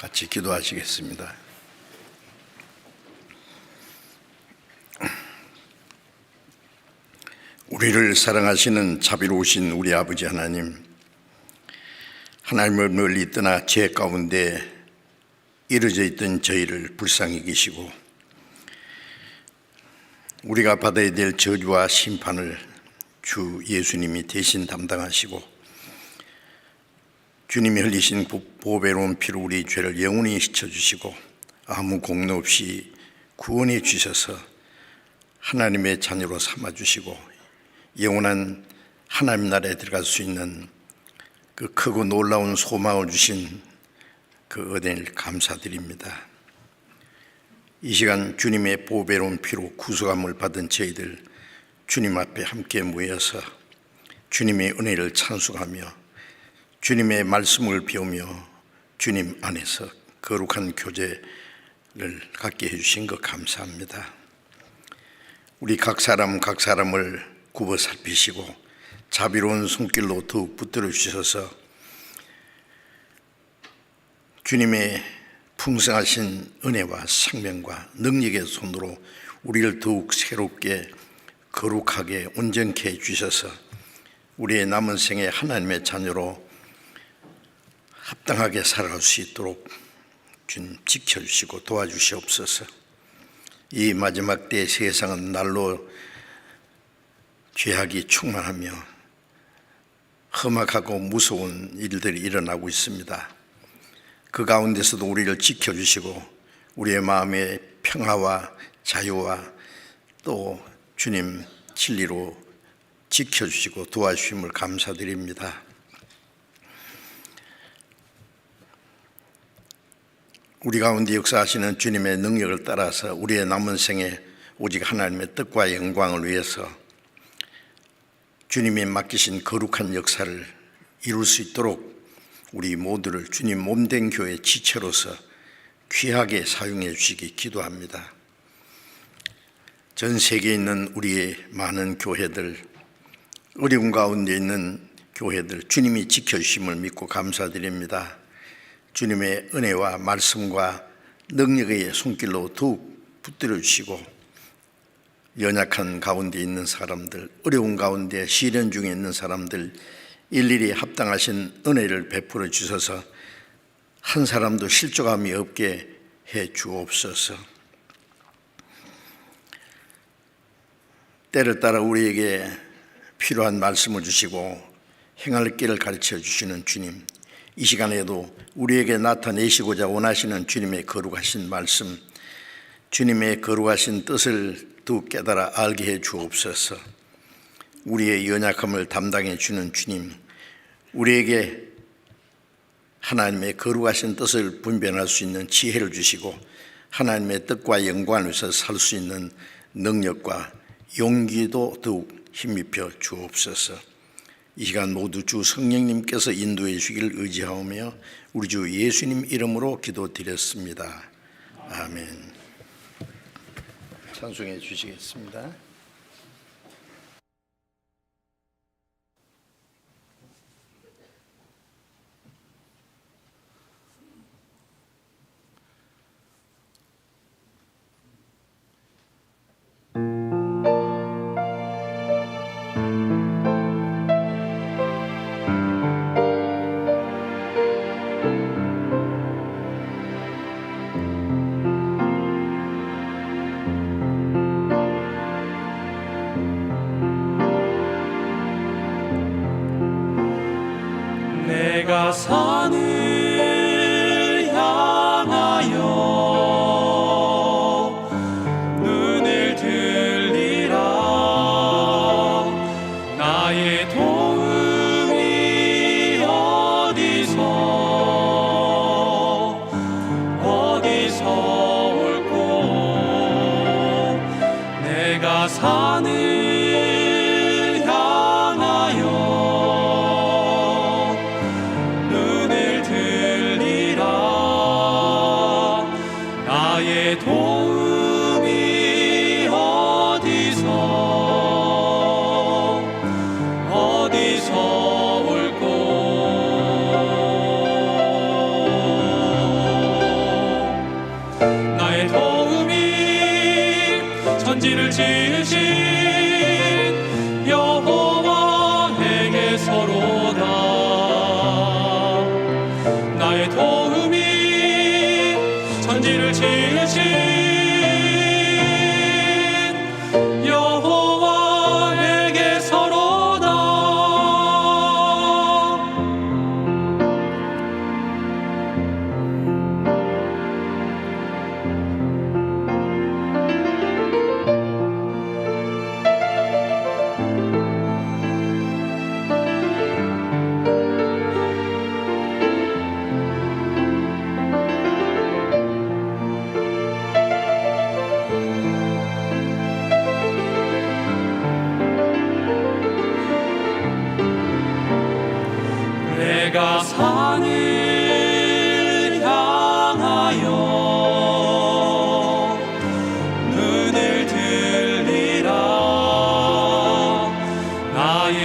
같이 기도하시겠습니다. 우리를 사랑하시는 자비로우신 우리 아버지 하나님, 하나님을 멀리 떠나 죄 가운데 이루어져 있던 저희를 불쌍히 계시고 우리가 받아야 될 저주와 심판을 주 예수님이 대신 담당하시고 주님이 흘리신 보배로운 피로 우리 죄를 영원히 씻어주시고 아무 공로 없이 구원해 주셔서 하나님의 자녀로 삼아주시고 영원한 하나님 나라에 들어갈 수 있는 그 크고 놀라운 소망을 주신 그 은혜를 감사드립니다. 이 시간 주님의 보배로운 피로 구속함을 받은 저희들 주님 앞에 함께 모여서 주님의 은혜를 찬송하며 주님의 말씀을 배우며 주님 안에서 거룩한 교제를 갖게 해주신 것 감사합니다. 우리 각 사람을 굽어 살피시고 자비로운 손길로 더욱 붙들어 주셔서 주님의 풍성하신 은혜와 생명과 능력의 손으로 우리를 더욱 새롭게 거룩하게 온전케 해주셔서 우리의 남은 생에 하나님의 자녀로 합당하게 살아갈 수 있도록 주님 지켜주시고 도와주시옵소서. 이 마지막 때 세상은 날로 죄악이 충만하며 험악하고 무서운 일들이 일어나고 있습니다. 그 가운데서도 우리를 지켜주시고 우리의 마음의 평화와 자유와 또 주님 진리로 지켜주시고 도와주심을 감사드립니다. 우리 가운데 역사하시는 주님의 능력을 따라서 우리의 남은 생에 오직 하나님의 뜻과 영광을 위해서 주님이 맡기신 거룩한 역사를 이룰 수 있도록 우리 모두를 주님 몸된 교회 지체로서 귀하게 사용해 주시기 기도합니다. 전 세계에 있는 우리의 많은 교회들, 어려운 가운데 있는 교회들 주님이 지켜주심을 믿고 감사드립니다. 주님의 은혜와 말씀과 능력의 손길로 더욱 붙들어 주시고 연약한 가운데 있는 사람들, 어려운 가운데 시련 중에 있는 사람들 일일이 합당하신 은혜를 베풀어 주셔서 한 사람도 실족함이 없게 해 주옵소서. 때를 따라 우리에게 필요한 말씀을 주시고 행할 길을 가르쳐 주시는 주님, 이 시간에도 우리에게 나타내시고자 원하시는 주님의 거룩하신 말씀, 주님의 거룩하신 뜻을 더욱 깨달아 알게 해 주옵소서. 우리의 연약함을 담당해 주는 주님, 우리에게 하나님의 거룩하신 뜻을 분별할 수 있는 지혜를 주시고 하나님의 뜻과 영광을 위해서 살 수 있는 능력과 용기도 더욱 힘입혀 주옵소서. 이 시간 모두 주 성령님께서 인도해 주시기를 의지하오며 우리 주 예수님 이름으로 기도드렸습니다. 아멘. 찬송해 주시겠습니다. 내가 산을 향하여 눈을 들리라. 나의 도움이 어디서 올꼬. 내가 산을 도움이 어디서 올꼬.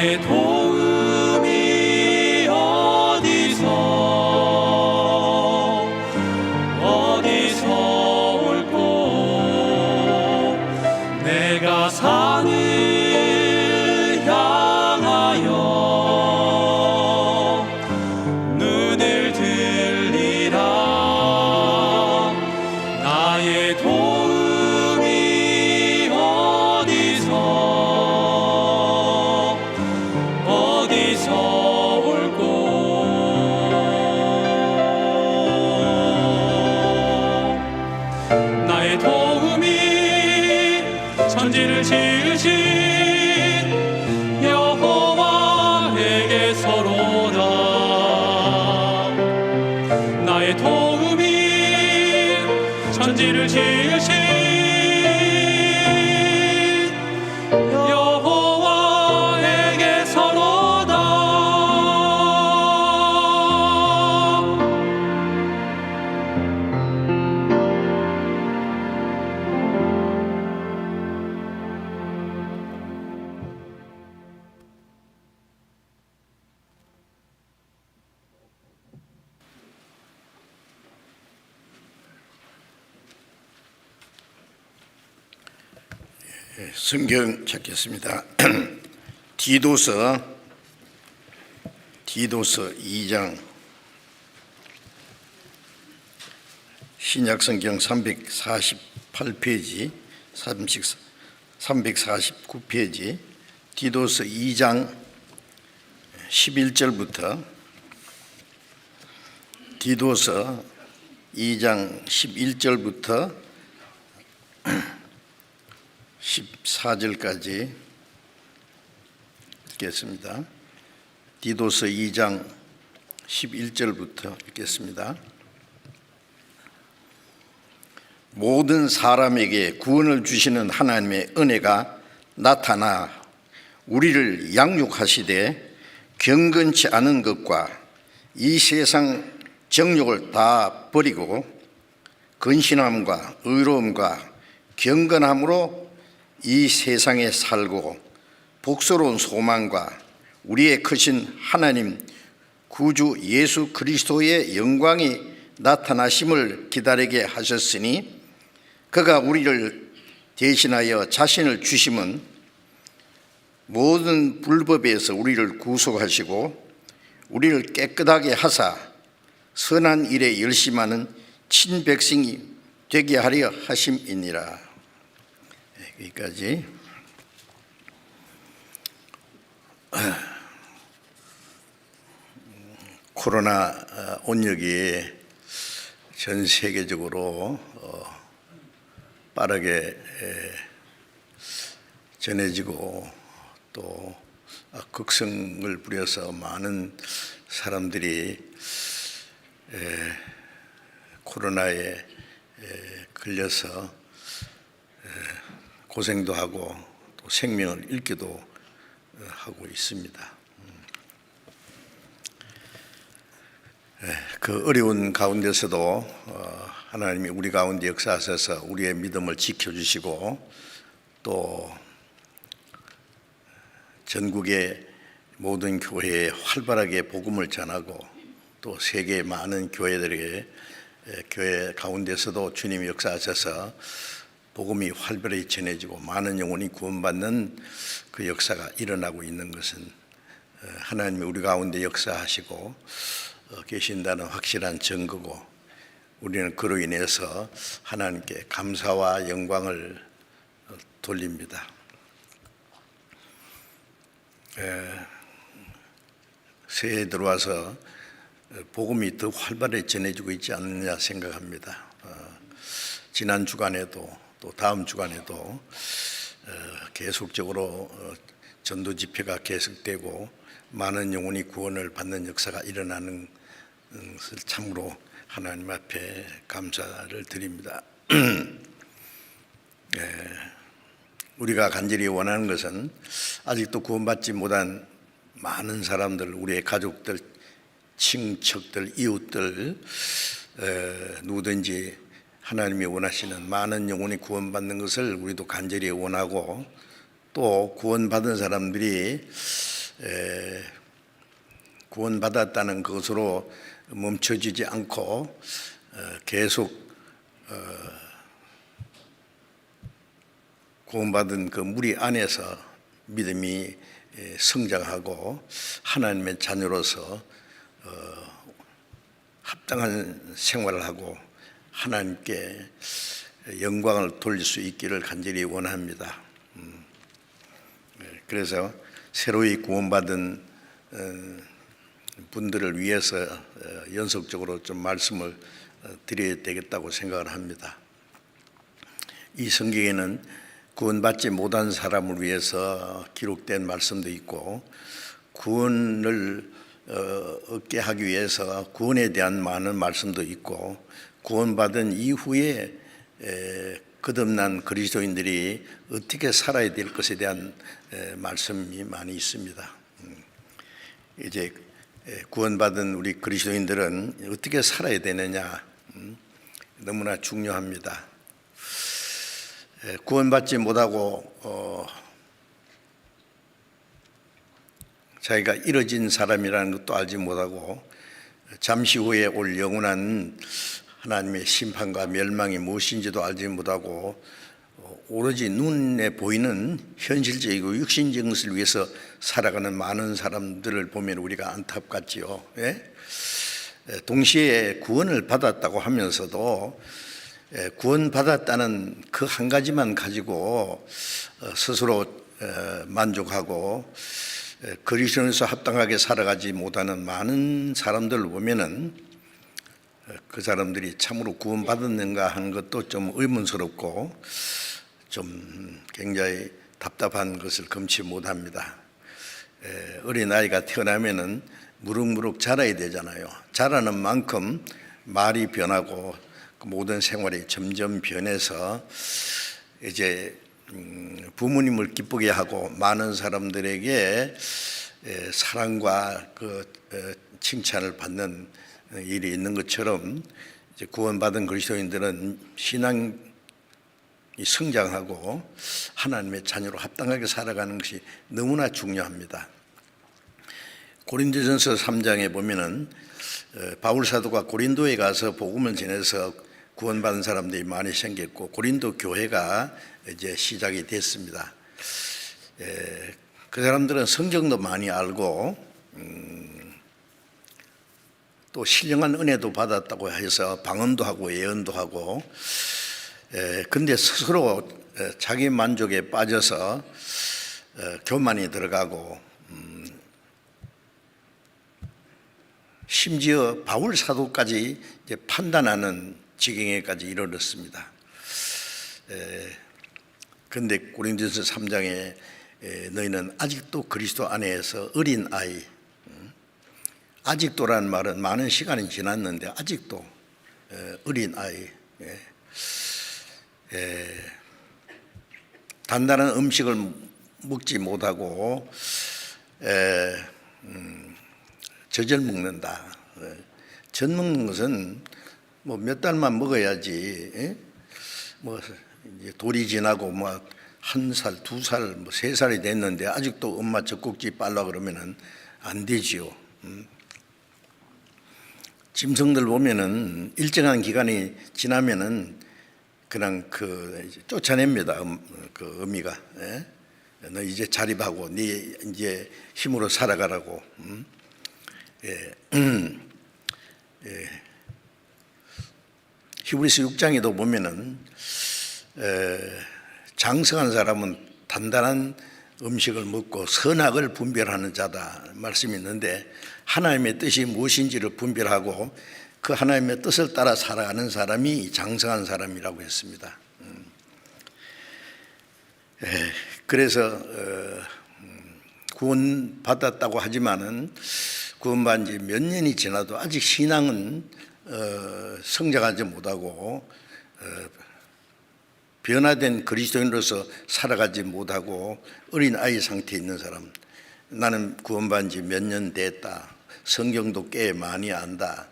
나의 도움이 어디서 올꼬 내가 산을 향하여 눈을 들리라 나의 도움이 어디서 올꼬 나의 도움이 천지를 지으신 여호와에게서로다 나의 도움이 천지를 지으신 성경 찾겠습니다. 디도서 2장 신약성경 348페이지 349페이지 디도서 2장 11절부터 디도서 2장 11절부터 14절까지 읽겠습니다. 디도서 2장 11절부터 읽겠습니다. 모든 사람에게 구원을 주시는 하나님의 은혜가 나타나 우리를 양육하시되 경건치 않은 것과 이 세상 정욕을 다 버리고 근신함과 의로움과 경건함으로 이 세상에 살고 복스러운 소망과 우리의 크신 하나님 구주 예수 그리스도의 영광이 나타나심을 기다리게 하셨으니 그가 우리를 대신하여 자신을 주심은 모든 불법에서 우리를 구속하시고 우리를 깨끗하게 하사 선한 일에 열심하는 친백성이 되게 하려 하심이니라. 여기까지. 코로나 온역이 전 세계적으로 빠르게 전해지고 또 극성을 부려서 많은 사람들이 코로나에 걸려서 고생도 하고 또 생명을 잃기도 하고 있습니다. 그 어려운 가운데서도 하나님이 우리 가운데 역사하셔서 우리의 믿음을 지켜주시고 또 전국의 모든 교회에 활발하게 복음을 전하고 또 세계 많은 교회들에게 교회 가운데서도 주님이 역사하셔서 복음이 활발히 전해지고 많은 영혼이 구원받는 그 역사가 일어나고 있는 것은 하나님이 우리 가운데 역사하시고 계신다는 확실한 증거고 우리는 그로 인해서 하나님께 감사와 영광을 돌립니다. 새해 들어와서 복음이 더 활발히 전해지고 있지 않느냐 생각합니다. 지난 주간에도 또 다음 주간에도 계속적으로 전도 집회가 계속되고 많은 영혼이 구원을 받는 역사가 일어나는 것을 참으로 하나님 앞에 감사를 드립니다. 우리가 간절히 원하는 것은 아직도 구원받지 못한 많은 사람들, 우리의 가족들, 친척들, 이웃들 누구든지 하나님이 원하시는 많은 영혼이 구원받는 것을 우리도 간절히 원하고 또 구원받은 사람들이 구원받았다는 것으로 멈춰지지 않고 계속 구원받은 그 무리 안에서 믿음이 성장하고 하나님의 자녀로서 합당한 생활을 하고 하나님께 영광을 돌릴 수 있기를 간절히 원합니다. 그래서 새로이 구원받은 분들을 위해서 연속적으로 좀 말씀을 드려야 되겠다고 생각을 합니다. 이 성경에는 구원받지 못한 사람을 위해서 기록된 말씀도 있고, 구원을 얻게 하기 위해서 구원에 대한 많은 말씀도 있고, 구원받은 이후에 거듭난 그리스도인들이 어떻게 살아야 될 것에 대한 말씀이 많이 있습니다. 이제 구원받은 우리 그리스도인들은 어떻게 살아야 되느냐, 너무나 중요합니다. 구원받지 못하고 자기가 이뤄진 사람이라는 것도 알지 못하고, 잠시 후에 올 영원한 하나님의 심판과 멸망이 무엇인지도 알지 못하고, 오로지 눈에 보이는 현실적이고 육신적인 것을 위해서 살아가는 많은 사람들을 보면 우리가 안타깝지요. 동시에 구원을 받았다고 하면서도 구원받았다는 그 한 가지만 가지고 스스로 만족하고 그리스도인으로서 합당하게 살아가지 못하는 많은 사람들을 보면은 그 사람들이 참으로 구원받았는가 하는 것도 좀 의문스럽고 좀 굉장히 답답한 것을 금치 못합니다. 어린아이가 태어나면은 무럭무럭 자라야 되잖아요. 자라는 만큼 말이 변하고 모든 생활이 점점 변해서 이제 부모님을 기쁘게 하고 많은 사람들에게 사랑과 그 칭찬을 받는 일이 있는 것처럼, 이제 구원받은 그리스도인들은 신앙이 성장하고 하나님의 자녀로 합당하게 살아가는 것이 너무나 중요합니다. 고린도전서 3장에 보면은 바울 사도가 고린도에 가서 복음을 전해서 구원받은 사람들이 많이 생겼고, 고린도 교회가 이제 시작이 됐습니다. 그 사람들은 성경도 많이 알고 또 신령한 은혜도 받았다고 해서 방언도 하고 예언도 하고, 근데 스스로 자기 만족에 빠져서 교만이 들어가고, 심지어 바울 사도까지 이제 판단하는 지경에까지 이르렀습니다. 그런데 고린도전서 3장에 너희는 아직도 그리스도 안에서 어린 아이, 아직도라는 말은 많은 시간이 지났는데 아직도 어린 아이, 단단한 음식을 먹지 못하고 젖을 먹는다. 젖 먹는 것은 뭐 몇 달만 먹어야지, 뭐 이제 돌이 지나고 뭐 1살, 2살, 뭐 3살이 됐는데 아직도 엄마 젖꼭지 빨라 그러면은 안 되지요. 짐승들 보면은 일정한 기간이 지나면은 그냥 쫓아냅니다. 그 어미가, 너 이제 자립하고 네 이제 힘으로 살아가라고. 히브리서 6장에도 보면은 장성한 사람은 단단한 음식을 먹고 선악을 분별하는 자다 말씀이 있는데, 하나님의 뜻이 무엇인지를 분별하고 그 하나님의 뜻을 따라 살아가는 사람이 장성한 사람이라고 했습니다. 그래서 구원받았다고 하지만은 구원받은 지 몇 년이 지나도 아직 신앙은 성장하지 못하고 변화된 그리스도인으로서 살아가지 못하고 어린 아이 상태에 있는 사람, 나는 구원받은 지 몇 년 됐다, 성경도 꽤 많이 안다,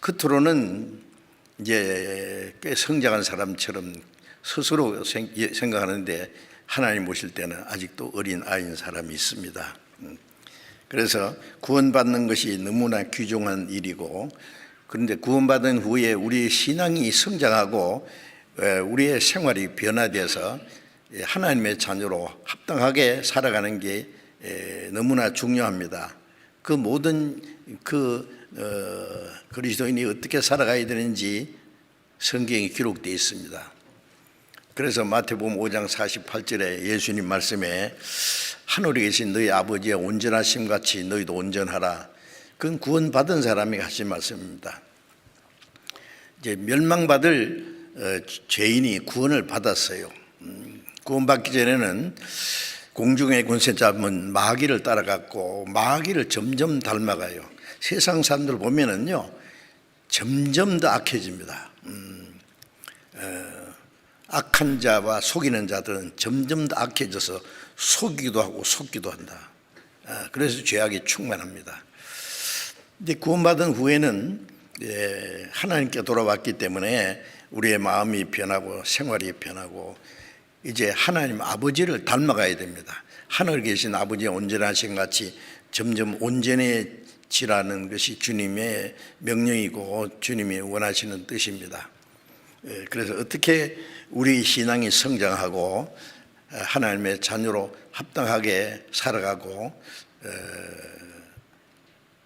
겉으로는 이제 꽤 성장한 사람처럼 스스로 생각하는데 하나님 보실 때는 아직도 어린 아이인 사람이 있습니다. 그래서 구원받는 것이 너무나 귀중한 일이고, 그런데 구원받은 후에 우리 신앙이 성장하고 우리의 생활이 변화돼서 하나님의 자녀로 합당하게 살아가는 게 너무나 중요합니다. 그 모든 그리스도인이 어떻게 살아가야 되는지 성경에 기록되어 있습니다. 그래서 마태복음 5장 48절에 예수님 말씀에 하늘에 계신 너희 아버지의 온전하심 같이 너희도 온전하라. 그건 구원받은 사람이 하신 말씀입니다. 이제 멸망받을 죄인이 구원을 받았어요. 구원받기 전에는 공중의 권세 잡은 마귀를 따라갔고 마귀를 점점 닮아가요. 세상 사람들 보면은요, 점점 더 악해집니다. 악한 자와 속이는 자들은 점점 더 악해져서 속이기도 하고 속기도 한다. 그래서 죄악이 충만합니다. 이제 구원받은 후에는 하나님께 돌아왔기 때문에 우리의 마음이 변하고 생활이 변하고 이제 하나님 아버지를 닮아가야 됩니다. 하늘에 계신 아버지의 온전하신 같이 점점 온전해지라는 것이 주님의 명령이고 주님이 원하시는 뜻입니다. 그래서 어떻게 우리 신앙이 성장하고 하나님의 자녀로 합당하게 살아가고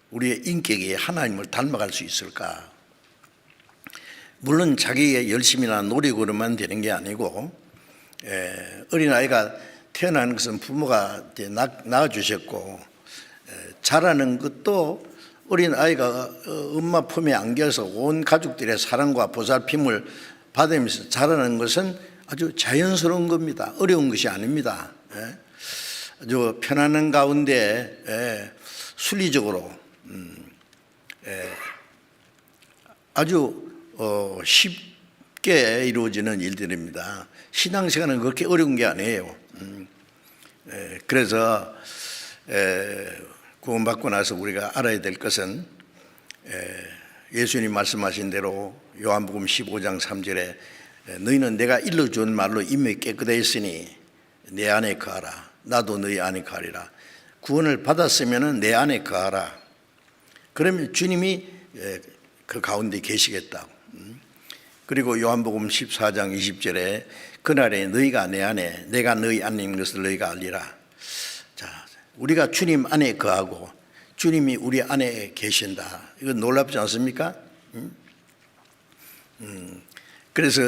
우리의 인격이 하나님을 닮아갈 수 있을까? 물론 자기의 열심이나 노력으로만 되는 게 아니고 어린아이가 태어나는 것은 부모가 낳아주셨고 자라는 것도 어린아이가 엄마 품에 안겨서 온 가족들의 사랑과 보살핌을 받으면서 자라는 것은 아주 자연스러운 겁니다. 어려운 것이 아닙니다. 아주 편안한 가운데 순리적으로 아주 쉽게 이루어지는 일들입니다. 신앙생활은 그렇게 어려운 게 아니에요. 그래서 구원받고 나서 우리가 알아야 될 것은 예수님 말씀하신 대로 요한복음 15장 3절에 너희는 내가 일러준 말로 인맥이 깨끗했으니 내 안에 거하라. 나도 너희 안에 거하리라. 구원을 받았으면 내 안에 거하라. 그러면 주님이 그 가운데 계시겠다고. 그리고 요한복음 14장 20절에 그날에 너희가 내 안에 내가 너희 안에 있는 것을 너희가 알리라. 자, 우리가 주님 안에 거하고 주님이 우리 안에 계신다. 이건 놀랍지 않습니까? 그래서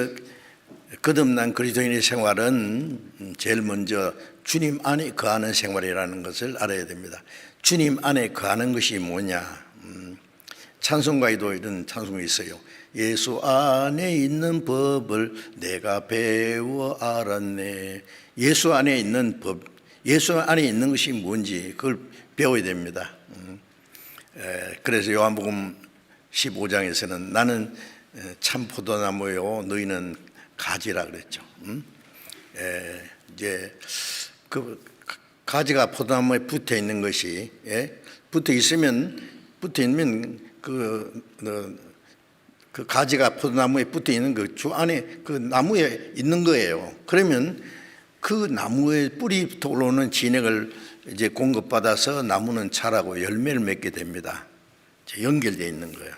거듭난 그리스도인의 생활은 제일 먼저 주님 안에 거하는 생활이라는 것을 알아야 됩니다. 주님 안에 거하는 것이 뭐냐? 찬송가에도 이런 찬송이 있어요. 예수 안에 있는 법을 내가 배워 알았네. 예수 안에 있는 법, 예수 안에 있는 것이 뭔지 그걸 배워야 됩니다. 그래서 요한복음 15장에서는 나는 참 포도나무요 너희는 가지라 그랬죠. 이제 그 가지가 포도나무에 붙어 있는 것이 붙어 있으면 그 가지가 포도나무에 붙어 있는 그 주 안에 그 나무에 있는 거예요. 그러면 그 나무의 뿌리부터 올라오는 진액을 이제 공급받아서 나무는 자라고 열매를 맺게 됩니다. 연결되어 있는 거예요.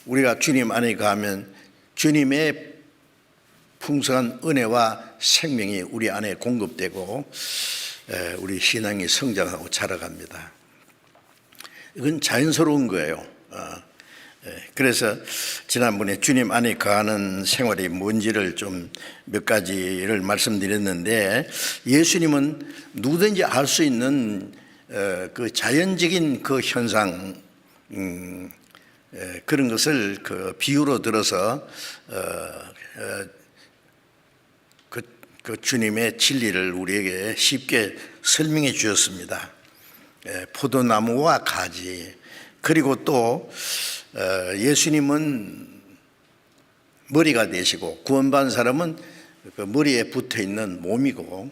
우리가 주님 안에 가면 주님의 풍성한 은혜와 생명이 우리 안에 공급되고 우리 신앙이 성장하고 자라갑니다. 이건 자연스러운 거예요. 그래서 지난번에 주님 안에 거하는 생활이 뭔지를 좀 몇 가지를 말씀드렸는데 예수님은 누구든지 알 수 있는 그 자연적인 그 현상 그런 것을 그 비유로 들어서 그 주님의 진리를 우리에게 쉽게 설명해 주셨습니다. 포도나무와 가지, 그리고 또 예수님은 머리가 되시고 구원받은 사람은 그 머리에 붙어 있는 몸이고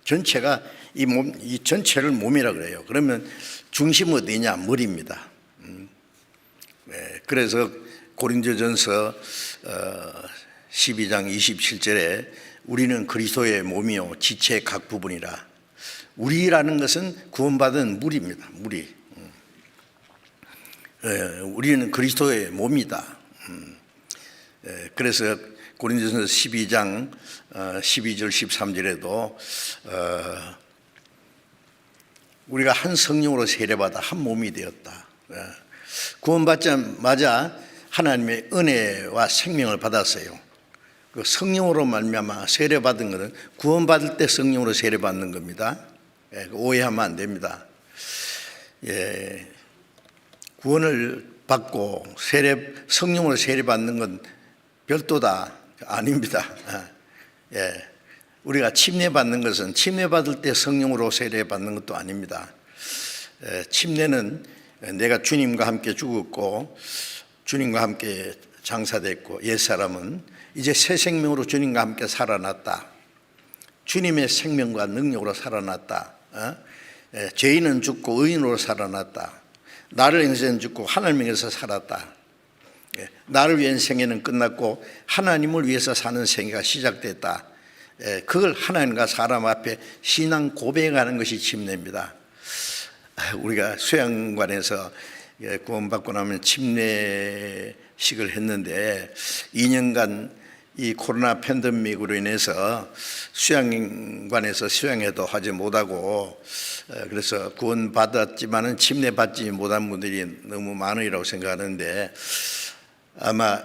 전체가 이 전체를 몸이라 그래요. 그러면 중심 어디냐? 머리입니다. 그래서 고린도전서 12장 27절에 우리는 그리스도의 몸이요 지체의 각 부분이라. 우리라는 것은 구원받은 무리입니다. 무리. 우리는 그리스도의 몸이다. 그래서 고린도전서 12장 12절 13절에도 우리가 한 성령으로 세례받아 한 몸이 되었다. 구원받자마자 하나님의 은혜와 생명을 받았어요. 그 성령으로 말미암아 세례받은 것은 구원받을 때 성령으로 세례받는 겁니다. 오해하면 안 됩니다. 구원을 받고 성령으로 세례받는 건 별도다. 아닙니다. 우리가 침례받는 것은 침례받을 때 성령으로 세례받는 것도 아닙니다. 침례는 내가 주님과 함께 죽었고 주님과 함께 장사됐고 옛사람은 이제 새 생명으로 주님과 함께 살아났다. 주님의 생명과 능력으로 살아났다. 죄인은 죽고 의인으로 살아났다. 나를 위해서는 죽고 하나님을 위해서 살았다. 나를 위한 생애는 끝났고 하나님을 위해서 사는 생애가 시작됐다. 그걸 하나님과 사람 앞에 신앙 고백하는 것이 침례입니다. 우리가 수양관에서 구원받고 나면 침례식을 했는데 2년간 이 코로나 팬데믹으로 인해서 수양관에서 수양회도 하지 못하고 그래서 구원받았지만은 침례받지 못한 분들이 너무 많으리라고 생각하는데 아마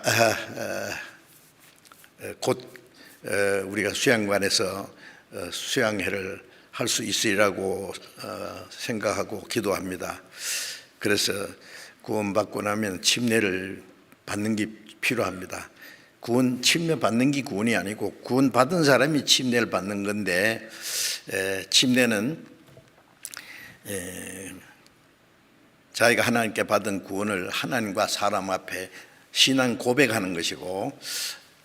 곧 우리가 수양관에서 수양회를 할 수 있으리라고 생각하고 기도합니다. 그래서 구원받고 나면 침례를 받는 게 필요합니다. 침례 받는 게 구원이 아니고 구원받은 사람이 침례를 받는 건데 침례는 자기가 하나님께 받은 구원을 하나님과 사람 앞에 신앙 고백하는 것이고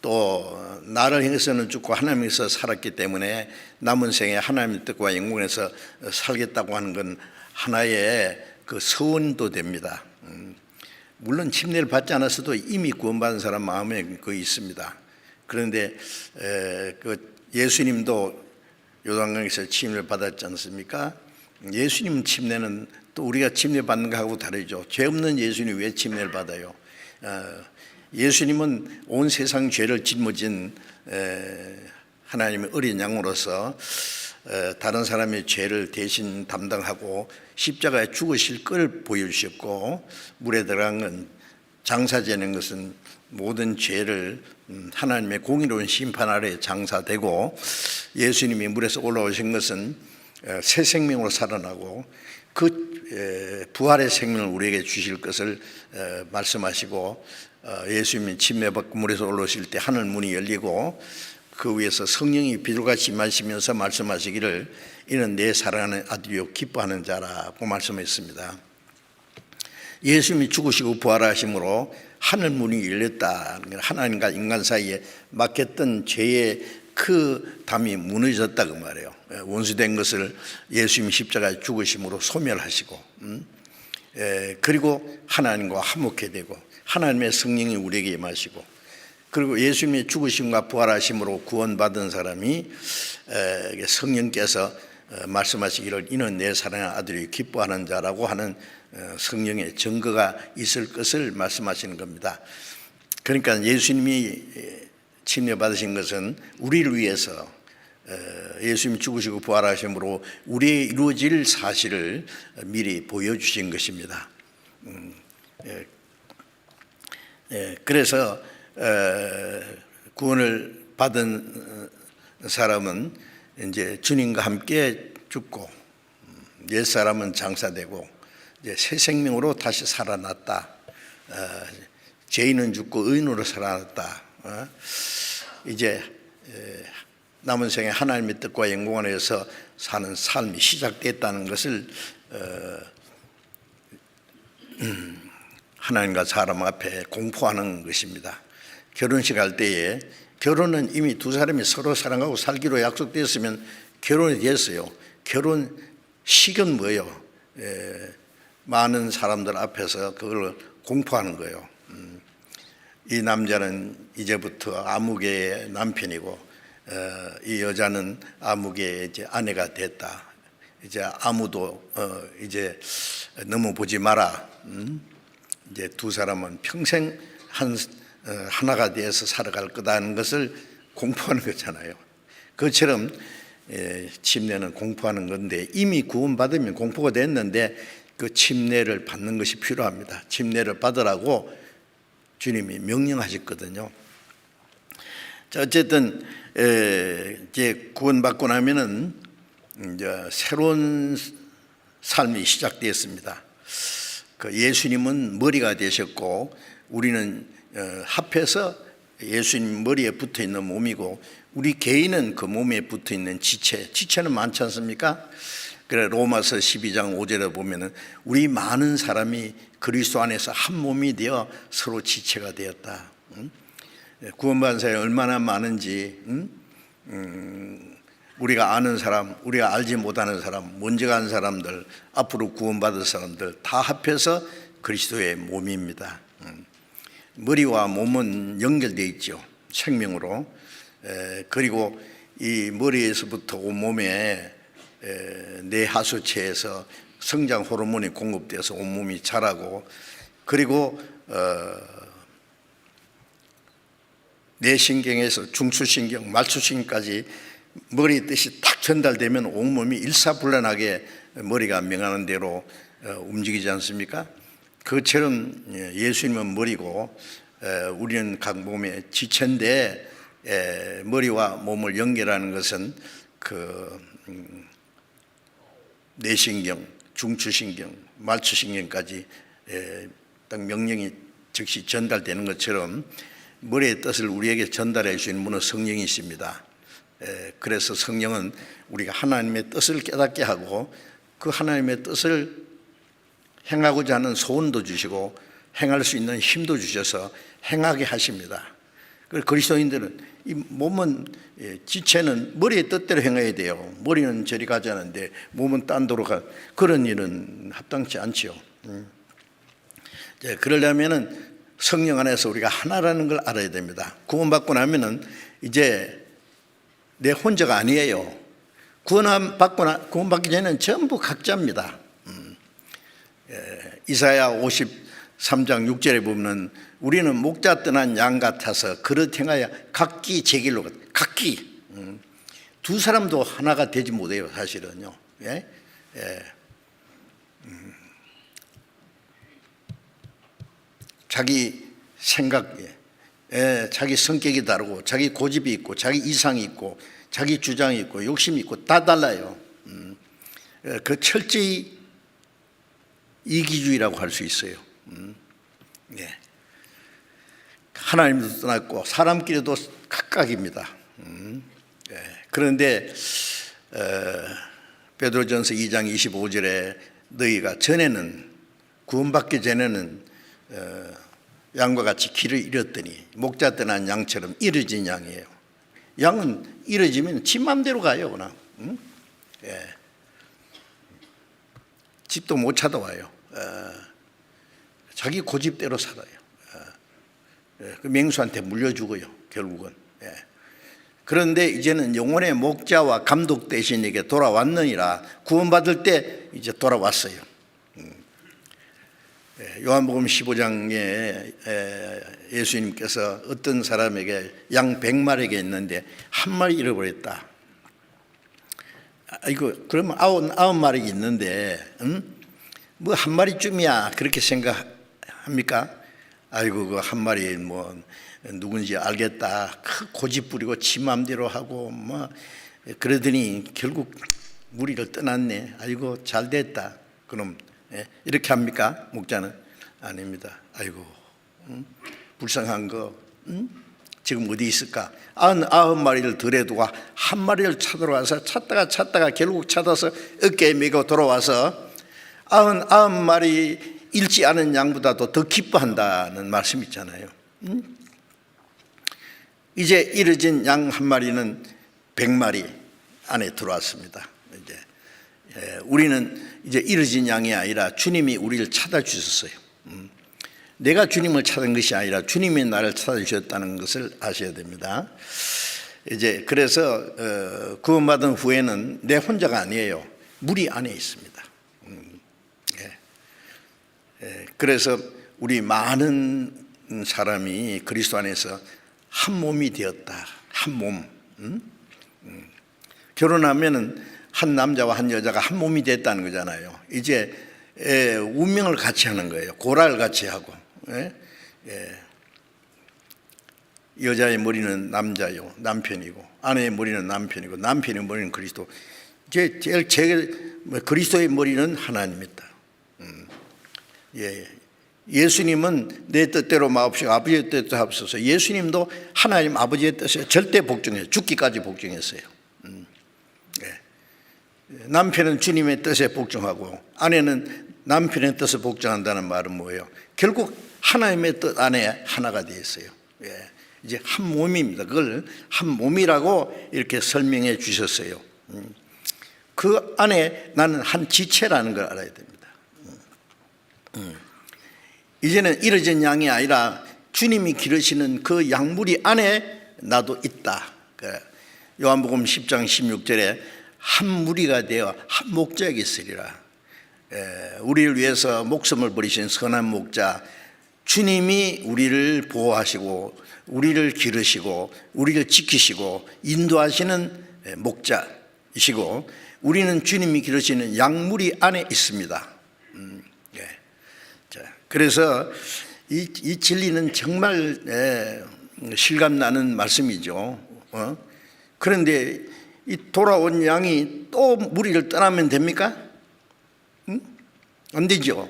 또 나를 향해서는 죽고 하나님께서 살았기 때문에 남은 생에 하나님의 뜻과 영광에서 살겠다고 하는 건 하나의 그 서원도 됩니다. 물론 침례를 받지 않았어도 이미 구원받은 사람 마음에 그거 있습니다. 그런데 그 예수님도 요단강에서 침례를 받았지 않습니까? 예수님 침례는 또 우리가 침례 받는 거하고 다르죠. 죄 없는 예수님이 왜 침례를 받아요? 예수님은 온 세상 죄를 짊어진 하나님의 어린 양으로서 다른 사람의 죄를 대신 담당하고 십자가에 죽으실 걸 보여주셨고 물에 들어간 건 장사되는 것은 모든 죄를 하나님의 공의로운 심판 아래 장사되고 예수님이 물에서 올라오신 것은 새 생명으로 살아나고 그 부활의 생명을 우리에게 주실 것을 말씀하시고 예수님이 침례받고 물에서 올라오실 때 하늘 문이 열리고 그 위에서 성령이 비둘같이 임하시면서 말씀하시기를 이는 내 사랑하는 아들이요 기뻐하는 자라고 말씀했습니다. 예수님이 죽으시고 부활하심으로 하늘 문이 열렸다. 하나님과 인간 사이에 막혔던 죄의 그 담이 무너졌다 그 말이에요. 원수된 것을 예수님이 십자가에 죽으심으로 소멸하시고 그리고 하나님과 화목해 되고 하나님의 성령이 우리에게 임하시고 그리고 예수님의 죽으심과 부활하심으로 구원받은 사람이 성령께서 말씀하시기를 이는 내 사랑하는 아들이 기뻐하는 자라고 하는 성령의 증거가 있을 것을 말씀하시는 겁니다. 그러니까 예수님이 침례 받으신 것은 우리를 위해서 예수님이 죽으시고 부활하심으로 우리의 이루어질 사실을 미리 보여주신 것입니다. 그래서 구원을 받은 사람은 이제 주님과 함께 죽고 옛 사람은 장사되고 이제 새 생명으로 다시 살아났다. 죄인은 죽고 의인으로 살아났다. 이제 남은 생에 하나님의 뜻과 영광 안에서 사는 삶이 시작됐다는 것을 하나님과 사람 앞에 공포하는 것입니다. 결혼식 할 때에 결혼은 이미 두 사람이 서로 사랑하고 살기로 약속되었으면 결혼이 됐어요. 결혼식은 뭐예요? 많은 사람들 앞에서 그걸 공포하는 거예요. 이 남자는 이제부터 아무개의 남편이고 이 여자는 아무개의 이제 아내가 됐다. 이제 아무도 이제 너무 보지 마라. 이제 두 사람은 평생 하나가 되어서 살아갈 거다는 것을 공포하는 거잖아요. 그처럼 침례는 공포하는 건데, 이미 구원받으면 공포가 됐는데 그 침례를 받는 것이 필요합니다. 침례를 받으라고 주님이 명령하셨거든요. 자, 어쨌든 이제 구원받고 나면은 이제 새로운 삶이 시작되었습니다. 그 예수님은 머리가 되셨고 우리는 합해서 예수님 머리에 붙어 있는 몸이고, 우리 개인은 그 몸에 붙어 있는 지체는 많지 않습니까? 그래 로마서 12장 5절에 보면은 우리 많은 사람이 그리스도 안에서 한 몸이 되어 서로 지체가 되었다. 구원받은 사람이 얼마나 많은지, 우리가 아는 사람, 우리가 알지 못하는 사람, 먼저 간 사람들, 앞으로 구원받을 사람들 다 합해서 그리스도의 몸입니다. 머리와 몸은 연결되어 있죠, 생명으로. 그리고 이 머리에서부터 온몸에 뇌하수체에서 성장 호르몬이 공급돼서 온몸이 자라고, 그리고 뇌신경에서 중추신경, 말추신경까지 머리 뜻이 딱 전달되면 온몸이 일사불란하게 머리가 명하는 대로 움직이지 않습니까? 그처럼 예수님은 머리고 우리는 각 몸의 지체인데, 머리와 몸을 연결하는 것은 그 뇌신경, 중추신경, 말추신경까지 딱 명령이 즉시 전달되는 것처럼 머리의 뜻을 우리에게 전달해 주시는 분은 성령이십니다. 그래서 성령은 우리가 하나님의 뜻을 깨닫게 하고 그 하나님의 뜻을 행하고자 하는 소원도 주시고 행할 수 있는 힘도 주셔서 행하게 하십니다. 그래서 그리스도인들은 이 몸은, 지체는 머리의 뜻대로 행해야 돼요. 머리는 저리 가지 않는데 몸은 딴 데로 가. 그런 일은 합당치 않지요. 그러려면은 성령 안에서 우리가 하나라는 걸 알아야 됩니다. 구원받고 나면은 이제 내 혼자가 아니에요. 구원받기 전에는 전부 각자입니다. 이사야 53장 6절에 보면 우리는 목자 떠난 양 같아서 그릇 행하여 각기 제 길로 각기 두 사람도 하나가 되지 못해요, 사실은요. 자기 생각에, 자기 성격이 다르고 자기 고집이 있고 자기 이상이 있고 자기 주장이 있고 욕심이 있고 다 달라요. 그 철저히 이기주의라고 할 수 있어요. 하나님도 떠났고 사람끼리도 각각입니다. 그런데 베드로전서 2장 25절에 너희가 전에는, 구원받기 전에는 양과 같이 길을 잃었더니 목자 떠난 양처럼 잃어진 양이에요. 양은 잃어지면 지 맘대로 가요, 그냥. 집도 못 찾아와요. 자기 고집대로 살아요. 그 맹수한테 물려주고요, 결국은. 그런데 이제는 영혼의 목자와 감독 대신에게 돌아왔느니라. 구원받을 때 이제 돌아왔어요. 요한복음 15장에 예수님께서 어떤 사람에게 양 100마리가 있는데 한 마리 잃어버렸다. 이거 그러면 99마리 있는데 뭐 한 마리쯤이야 그렇게 생각합니까? 아이고 그 한 마리 뭐 누군지 알겠다. 고집 부리고 지 맘대로 하고 뭐 그러더니 결국 무리를 떠났네. 아이고 잘 됐다. 그럼 이렇게 합니까? 목자는 아닙니다. 아이고 불쌍한 거 지금 어디 있을까? 99마리를 들여두고 한 마리를 찾으러 와서 찾다가 결국 찾아서 어깨에 메고 돌아와서 99마리 잃지 않은 양보다도 더 기뻐한다는 말씀 있잖아요. 이제 잃어진 양 한 마리는 100마리 안에 들어왔습니다. 이제 우리는 이제 잃어진 양이 아니라 주님이 우리를 찾아주셨어요. 내가 주님을 찾은 것이 아니라 주님이 나를 찾아주셨다는 것을 아셔야 됩니다. 이제 그래서 구원받은 후에는 내 혼자가 아니에요. 무리 안에 있습니다. 그래서 우리 많은 사람이 그리스도 안에서 한 몸이 되었다. 한 몸. 결혼하면은 한 남자와 한 여자가 한 몸이 됐다는 거잖아요. 이제 운명을 같이 하는 거예요. 고라를 같이 하고. 여자의 머리는 남자요, 남편이고, 아내의 머리는 남편이고, 남편의 머리는 그리스도. 그리스도의 머리는 하나님이다. 예수님은 내 뜻대로 마옵시고 아버지의 뜻대로 하옵소서. 예수님도 하나님 아버지의 뜻에 절대 복종해요. 죽기까지 복종했어요. 남편은 주님의 뜻에 복종하고 아내는 남편의 뜻에 복종한다는 말은 뭐예요? 결국 하나님의 뜻 안에 하나가 되어 있어요. 이제 한 몸입니다. 그걸 한 몸이라고 이렇게 설명해 주셨어요. 그 안에 나는 한 지체라는 걸 알아야 됩니다. 이제는 잃어진 양이 아니라 주님이 기르시는 그 양무리 안에 나도 있다. 요한복음 10장 16절에 한 무리가 되어 한 목자에게 있으리라. 우리를 위해서 목숨을 버리신 선한 목자, 주님이 우리를 보호하시고 우리를 기르시고 우리를 지키시고 인도하시는 목자이시고, 우리는 주님이 기르시는 양무리 안에 있습니다. 그래서 이 진리는 정말 실감나는 말씀이죠. 그런데 이 돌아온 양이 또 무리를 떠나면 됩니까? 안 되죠.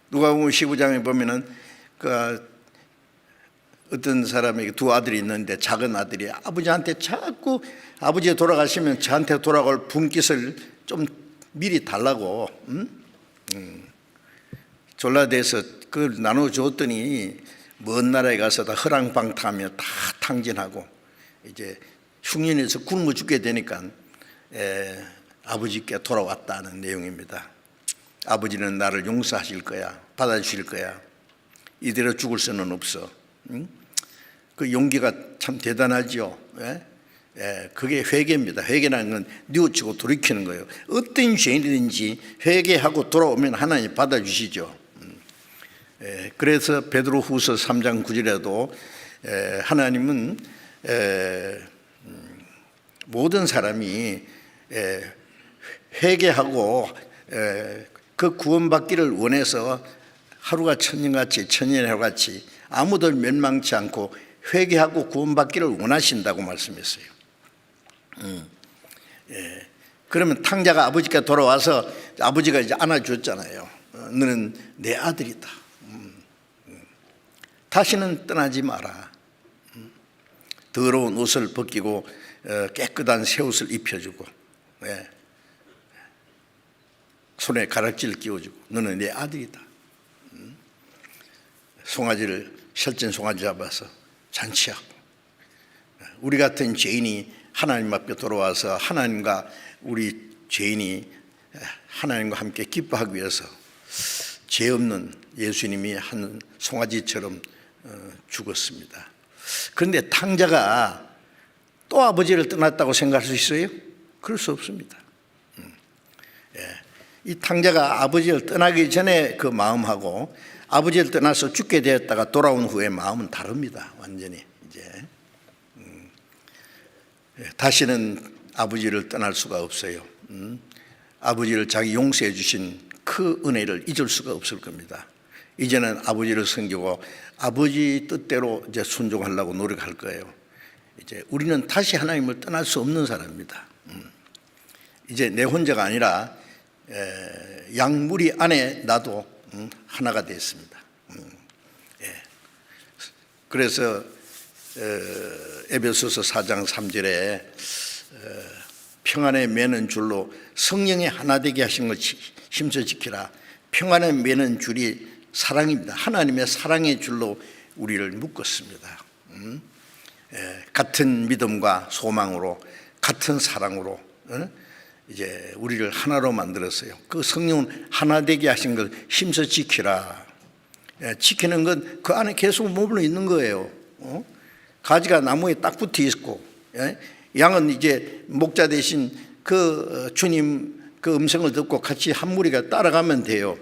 누가복음 15장에 보면은 어떤 사람에게 두 아들이 있는데 작은 아들이 아버지한테 자꾸 아버지 돌아가시면 저한테 돌아갈 분깃을 좀 미리 달라고 졸라대서 그걸 나눠줬더니 먼 나라에 가서 다 허랑방탕하며 다 탕진하고 이제 흉년에서 굶어 죽게 되니까 아버지께 돌아왔다는 내용입니다. 아버지는 나를 용서하실 거야, 받아주실 거야, 이대로 죽을 수는 없어. 그 용기가 참 대단하죠. 그게 회개입니다. 회개라는 건 뉘우치고 돌이키는 거예요. 어떤 죄인이든지 회개하고 돌아오면 하나님 받아주시죠. 그래서 베드로후서 3장 9절에도 하나님은 모든 사람이 회개하고 그 구원받기를 원해서 하루가 천년같이 천년의 하루같이 아무도 멸망치 않고 회개하고 구원받기를 원하신다고 말씀했어요. 그러면 탕자가 아버지께 돌아와서 아버지가 이제 안아줬잖아요. 너는 내 아들이다. 다시는 떠나지 마라. 더러운 옷을 벗기고 깨끗한 새 옷을 입혀주고 손에 가락지를 끼워주고 너는 내 아들이다. 송아지를 혈전 송아지 잡아서 잔치하고, 우리 같은 죄인이 하나님 앞에 돌아와서 하나님과 우리 죄인이 하나님과 함께 기뻐하기 위해서 죄 없는 예수님이 한 송아지처럼 죽었습니다. 그런데 탕자가 또 아버지를 떠났다고 생각할 수 있어요? 그럴 수 없습니다. 이 탕자가 아버지를 떠나기 전에 그 마음하고 아버지를 떠나서 죽게 되었다가 돌아온 후에 마음은 다릅니다. 완전히 이제 다시는 아버지를 떠날 수가 없어요. 아버지를 자기 용서해 주신 그 은혜를 잊을 수가 없을 겁니다. 이제는 아버지를 섬기고 아버지 뜻대로 이제 순종하려고 노력할 거예요. 이제 우리는 다시 하나님을 떠날 수 없는 사람입니다. 이제 내 혼자가 아니라 양무리 안에 나도 하나가 됐습니다. 그래서 에베소서 4장 3절에 평안에 매는 줄로 성령의 하나 되게 하신 걸 힘써 지키라. 평안에 매는 줄이 사랑입니다. 하나님의 사랑의 줄로 우리를 묶었습니다. 같은 믿음과 소망으로, 같은 사랑으로 이제 우리를 하나로 만들었어요. 그 성령은 하나 되게 하신 걸 힘써 지키라. 지키는 건 그 안에 계속 머물러 있는 거예요. 가지가 나무에 딱 붙어 있고, 예? 양은 이제 목자 대신 그 주님 그 음성을 듣고 같이 한 무리가 따라가면 돼요.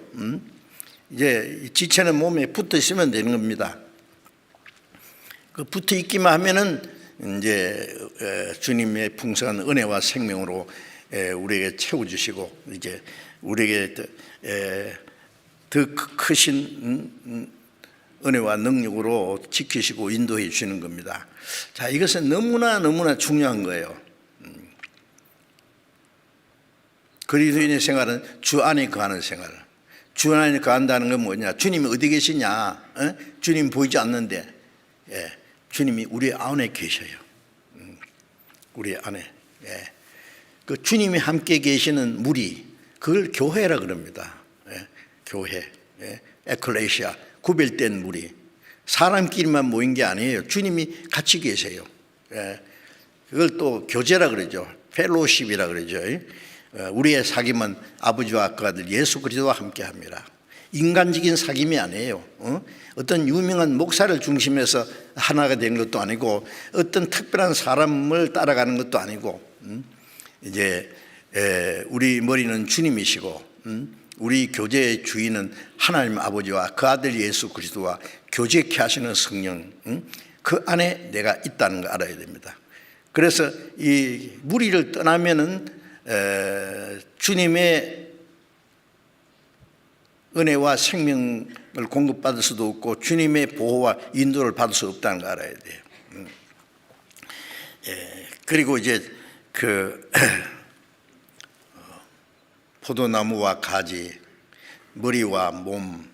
이제 지체는 몸에 붙어 있으면 되는 겁니다. 그 붙어 있기만 하면은 이제 주님의 풍성한 은혜와 생명으로 우리에게 채워주시고 이제 우리에게 더 크신 은혜와 능력으로 지키시고 인도해 주시는 겁니다. 자, 이것은 너무나 중요한 거예요. 그리스도인의 생활은 주 안에 거하는 생활. 주 안에 거한다는 건 뭐냐? 주님이 어디 계시냐? 주님 보이지 않는데, 주님이 우리 안에 계셔요. 우리 안에. 그 주님이 함께 계시는 무리, 그걸 교회라 그럽니다. 교회, 에클레시아, 구별된 무리. 사람끼리만 모인 게 아니에요. 주님이 같이 계세요. 그걸 또 교제라 그러죠. 펠로십이라 그러죠. 우리의 사귐은 아버지와 그 아들 예수 그리스도와 함께합니다. 인간적인 사귐이 아니에요. 어떤 유명한 목사를 중심해서 하나가 된 것도 아니고 어떤 특별한 사람을 따라가는 것도 아니고 이제 우리 머리는 주님이시고 우리 교제의 주인은 하나님 아버지와 그 아들 예수 그리스도와 교제케 하시는 성령, 그 안에 내가 있다는 거 알아야 됩니다. 그래서 이 무리를 떠나면은 주님의 은혜와 생명을 공급받을 수도 없고 주님의 보호와 인도를 받을 수 없다는 거 알아야 돼요. 그리고 이제 그 포도나무와 가지, 머리와 몸,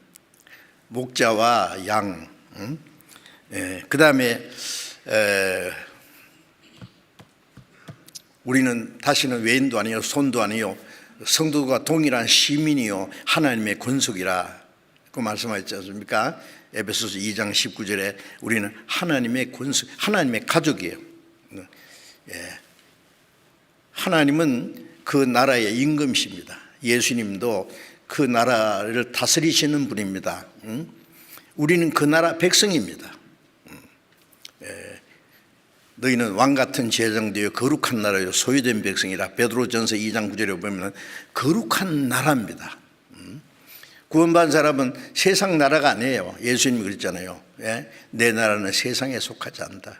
목자와 양, 그 다음에 우리는 다시는 외인도 아니요 손도 아니요 성도가 동일한 시민이요 하나님의 권속이라 그 말씀하셨지 않습니까? 에베소서 2장 19절에 우리는 하나님의 권속, 하나님의 가족이에요. 하나님은 그 나라의 임금이십니다. 예수님도 그 나라를 다스리시는 분입니다. 우리는 그 나라 백성입니다. 너희는 왕같은 제정되어 거룩한 나라요 소유된 백성이라. 베드로전서 2장 9절에 보면 거룩한 나라입니다. 구원받은 사람은 세상 나라가 아니에요. 예수님이 그랬잖아요. 내 나라는 세상에 속하지 않는다.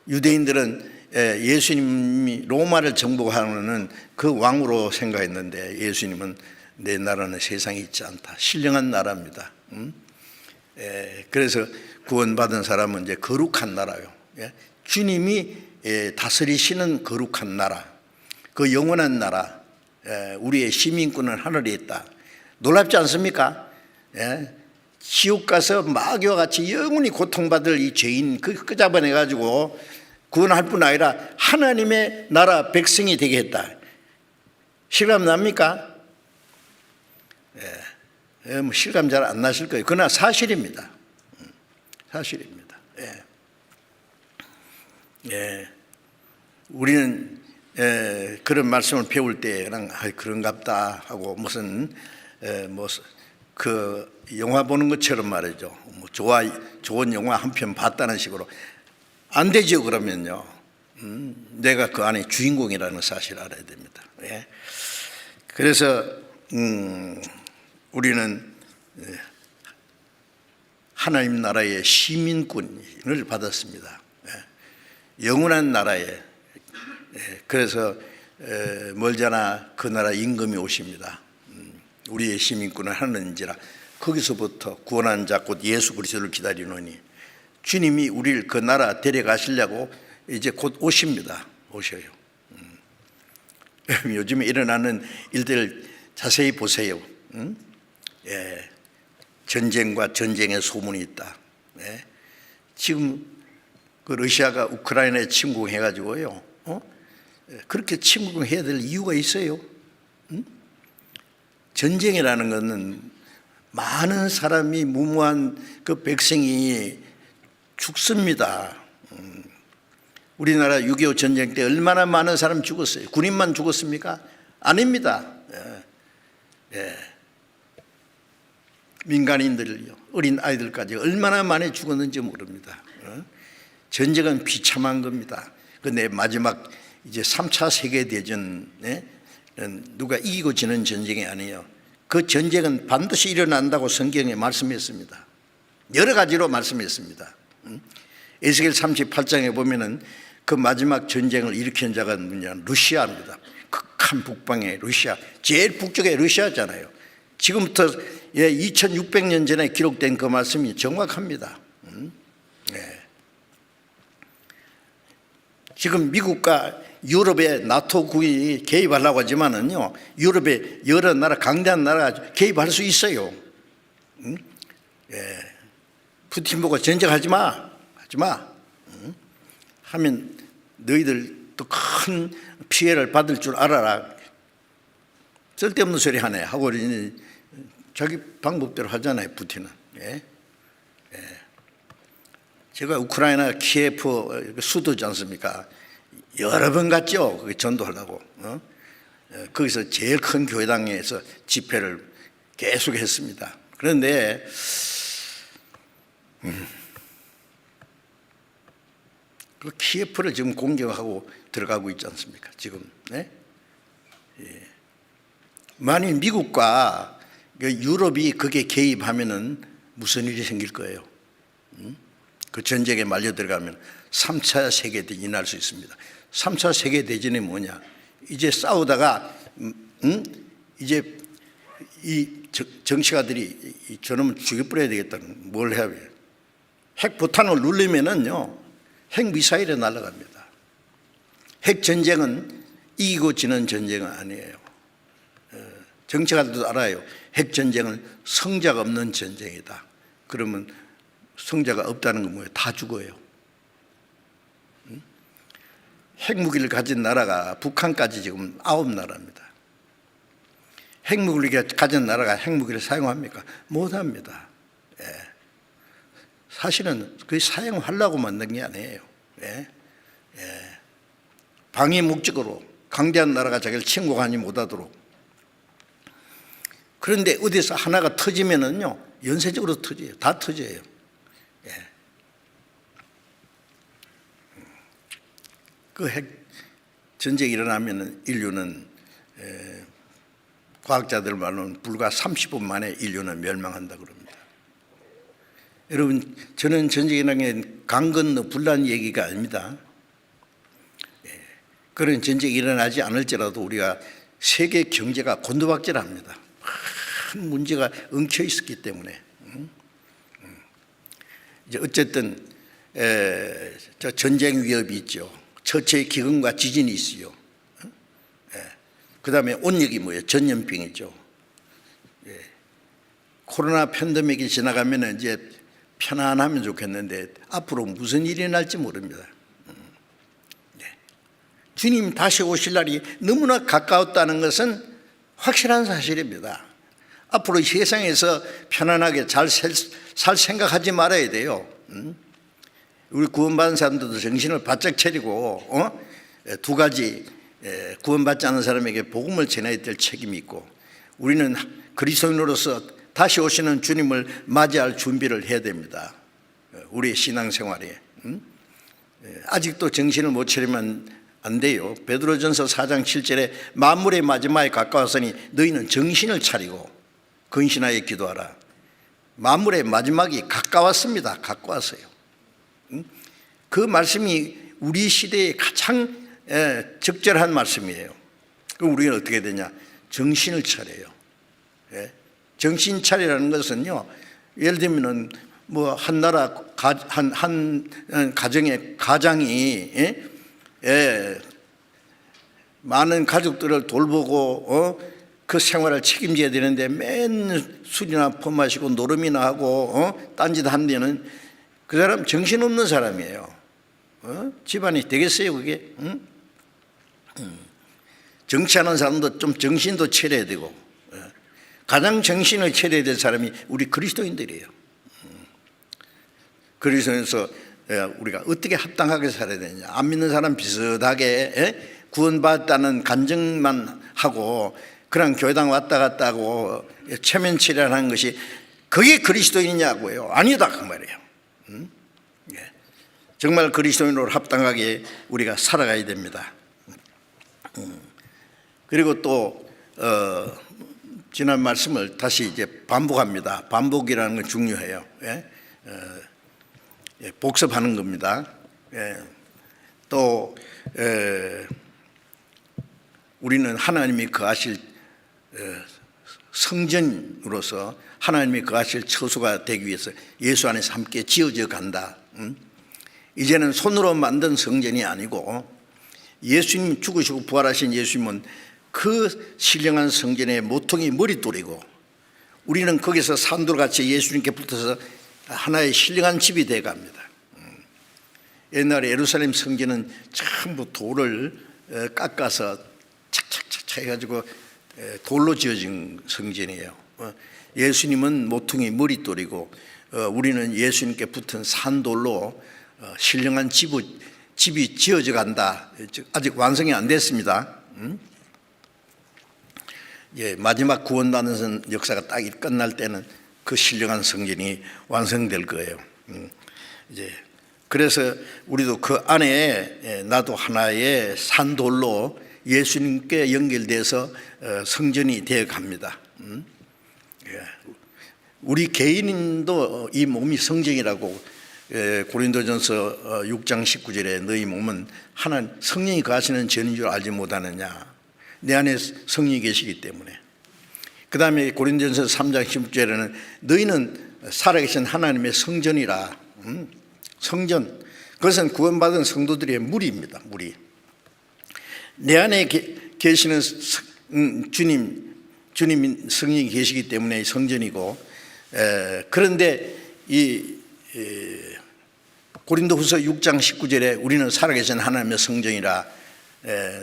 유대인들은 예수님이 로마를 정복하는 그 왕으로 생각했는데 예수님은 내 나라는 세상에 있지 않다. 신령한 나라입니다. 그래서 구원받은 사람은 이제 거룩한 나라요. 주님이 다스리시는 거룩한 나라, 그 영원한 나라, 우리의 시민권은 하늘에 있다. 놀랍지 않습니까? 지옥 가서 마귀와 같이 영원히 고통받을 이 죄인 그 잡아내가지고 구원할 뿐 아니라 하나님의 나라 백성이 되게 했다. 실감 납니까? 뭐 실감 잘 안 나실 거예요. 그러나 사실입니다. 사실입니다. 우리는 그런 말씀을 배울 때 그냥 그런갑다 하고 무슨 뭐 그 영화 보는 것처럼 말이죠. 뭐 좋은 영화 한 편 봤다는 식으로 안 되죠. 그러면요. 내가 그 안에 주인공이라는 사실을 알아야 됩니다. 그래서 우리는 하나님 나라의 시민권을 받았습니다. 영원한 나라에. 그래서 멀잖아 그 나라 임금이 오십니다. 우리의 시민권을 하는지라. 거기서부터 구원한 자 곧 예수 그리스도를 기다리노니 주님이 우리를 그 나라 데려가시려고 이제 곧 오십니다. 오셔요. 요즘에 일어나는 일들 자세히 보세요. 전쟁과 전쟁의 소문이 있다. 지금 그 러시아가 우크라이나에 침공해가지고요. 그렇게 침공해야 될 이유가 있어요. 전쟁이라는 것은 많은 사람이 무모한 그 백성이 죽습니다. 우리나라 6.25 전쟁 때 얼마나 많은 사람 죽었어요. 군인만 죽었습니까? 아닙니다. 민간인들요. 어린 아이들까지 얼마나 많이 죽었는지 모릅니다. 전쟁은 비참한 겁니다. 그런데 마지막 이제 3차 세계대전에 누가 이기고 지는 전쟁이 아니에요. 그 전쟁은 반드시 일어난다고 성경에 말씀했습니다. 여러 가지로 말씀했습니다. 에스겔 38장에 보면은 그 마지막 전쟁을 일으킨 자가 누구냐? 러시아입니다. 극한 북방의 러시아, 제일 북쪽의 러시아잖아요. 지금부터 2600년 전에 기록된 그 말씀이 정확합니다. 지금 미국과 유럽의 나토국이 개입하려고 하지만은요, 유럽의 여러 나라, 강대한 나라가 개입할 수 있어요. 푸틴 보고 전쟁하지 마, 하지 마. 하면 너희들 또 큰 피해를 받을 줄 알아라. 쓸데없는 소리 하네 하고 자기 방법대로 하잖아요, 푸틴은. 제가 우크라이나 키예프 수도지 않습니까? 여러 번 갔죠. 거기 전도하려고. 거기서 제일 큰 교회당에서 집회를 계속 했습니다. 그런데 그 키예프를 지금 공격하고 들어가고 있지 않습니까? 지금. 만일 미국과 유럽이 거기에 개입하면은 무슨 일이 생길 거예요? 그 전쟁에 말려 들어가면 3차 세계대전이 날 수 있습니다. 3차 세계대전이 뭐냐? 이제 싸우다가 이제 이 정치가들이 저놈을 죽여버려야 되겠다는 뭘 해야 해요? 핵폭탄을 누르면은요, 핵미사일에 날아갑니다. 핵전쟁은 이기고 지는 전쟁은 아니에요. 정치가들도 알아요. 핵전쟁은 성자가 없는 전쟁이다. 그러면 성자가 없다는 건 뭐예요? 다 죽어요. 핵무기를 가진 나라가 북한까지 지금 9나라입니다. 핵무기를 가진 나라가 핵무기를 사용합니까? 못합니다. 사실은 그 사용하려고 만든 게 아니에요. 방위 목적으로 강대한 나라가 자기를 침공하지 못하도록. 그런데 어디서 하나가 터지면은요, 연쇄적으로 터져요. 다 터져요. 그 핵 전쟁이 일어나면 인류는 과학자들 말로는 불과 30분 만에 인류는 멸망한다 그럽니다. 여러분, 저는 전쟁이라는 게 강 건너 불난 얘기가 아닙니다. 그런 전쟁이 일어나지 않을지라도 우리가 세계 경제가 곤두박질합니다. 큰 문제가 엉켜 있었기 때문에. 이제 어쨌든 저 전쟁 위협이 있죠. 처체 기근과 지진이 있어요. 그 다음에 온역이 뭐예요? 전염병이죠. 코로나 팬데믹이 지나가면 이제 편안하면 좋겠는데 앞으로 무슨 일이 날지 모릅니다. 주님 다시 오실 날이 너무나 가까웠다는 것은 확실한 사실입니다. 앞으로 세상에서 편안하게 잘 살 생각하지 말아야 돼요. 우리 구원받은 사람들도 정신을 바짝 차리고 두 가지, 구원받지 않은 사람에게 복음을 전해야 될 책임이 있고, 우리는 그리스도인으로서 다시 오시는 주님을 맞이할 준비를 해야 됩니다. 우리의 신앙생활에. 아직도 정신을 못 차리면 안 돼요. 베드로전서 4장 7절에 만물의 마지막에 가까웠으니 너희는 정신을 차리고 근신하여 기도하라. 만물의 마지막이 가까웠습니다. 가까웠어요. 그 말씀이 우리 시대에 가장 적절한 말씀이에요. 그럼 우리는 어떻게 되냐? 정신을 차려요. 정신 차리라는 것은요, 예를 들면은 뭐 한 나라 한 가정의 가장이 많은 가족들을 돌보고 그 생활을 책임져야 되는데 맨 술이나 퍼마시고 노름이나 하고 딴짓 하는 데는 그 사람 정신없는 사람이에요. 집안이 되겠어요 그게? 정치하는 사람도 좀 정신도 차려야 되고, 가장 정신을 차려야 될 사람이 우리 그리스도인들이에요. 그리스도인에서 우리가 어떻게 합당하게 살아야 되느냐? 안 믿는 사람 비슷하게 구원받았다는 간증만 하고 그냥 교회당 왔다 갔다 하고 체면치레하는 것이 그게 그리스도인이냐고요? 아니다 그 말이에요. 예. 정말 그리스도인으로 합당하게 우리가 살아가야 됩니다. 그리고 또 지난 말씀을 다시 이제 반복합니다. 반복이라는 건 중요해요. 예? 복습하는 겁니다. 예. 또 우리는 하나님이 거하실 성전으로서 하나님이 거하실 처소가 되기 위해서 예수 안에서 함께 지어져 간다. 이제는 손으로 만든 성전이 아니고 예수님 죽으시고 부활하신 예수님은 그 신령한 성전의 모퉁이 머릿돌이고 우리는 거기서 산돌같이 예수님께 붙어서 하나의 신령한 집이 되어 갑니다. 옛날에 예루살렘 성전은 전부 돌을 깎아서 착착착착 해가지고 돌로 지어진 성전이에요. 예수님은 모퉁이 머릿돌이고 우리는 예수님께 붙은 산돌로 신령한 집이 지어져 간다. 아직 완성이 안 됐습니다. 예, 마지막 구원받는 역사가 딱 끝날 때는 그 신령한 성전이 완성될 거예요. 이제 그래서 우리도 그 안에 나도 하나의 산돌로 예수님께 연결돼서 성전이 되어 갑니다. 우리 개인도 이 몸이 성전이라고 고린도전서 6장 19절에 너희 몸은 하나님 성령이 거하시는 전인 줄 알지 못하느냐. 내 안에 성령이 계시기 때문에. 그 다음에 고린도전서 3장 16절에는 너희는 살아계신 하나님의 성전이라. 성전, 그것은 구원받은 성도들의 무리입니다. 무리. 내 안에 계시는 주님 성령이 계시기 때문에 성전이고, 그런데 이 고린도후서 6장 19절에 우리는 살아계신 하나님의 성전이라.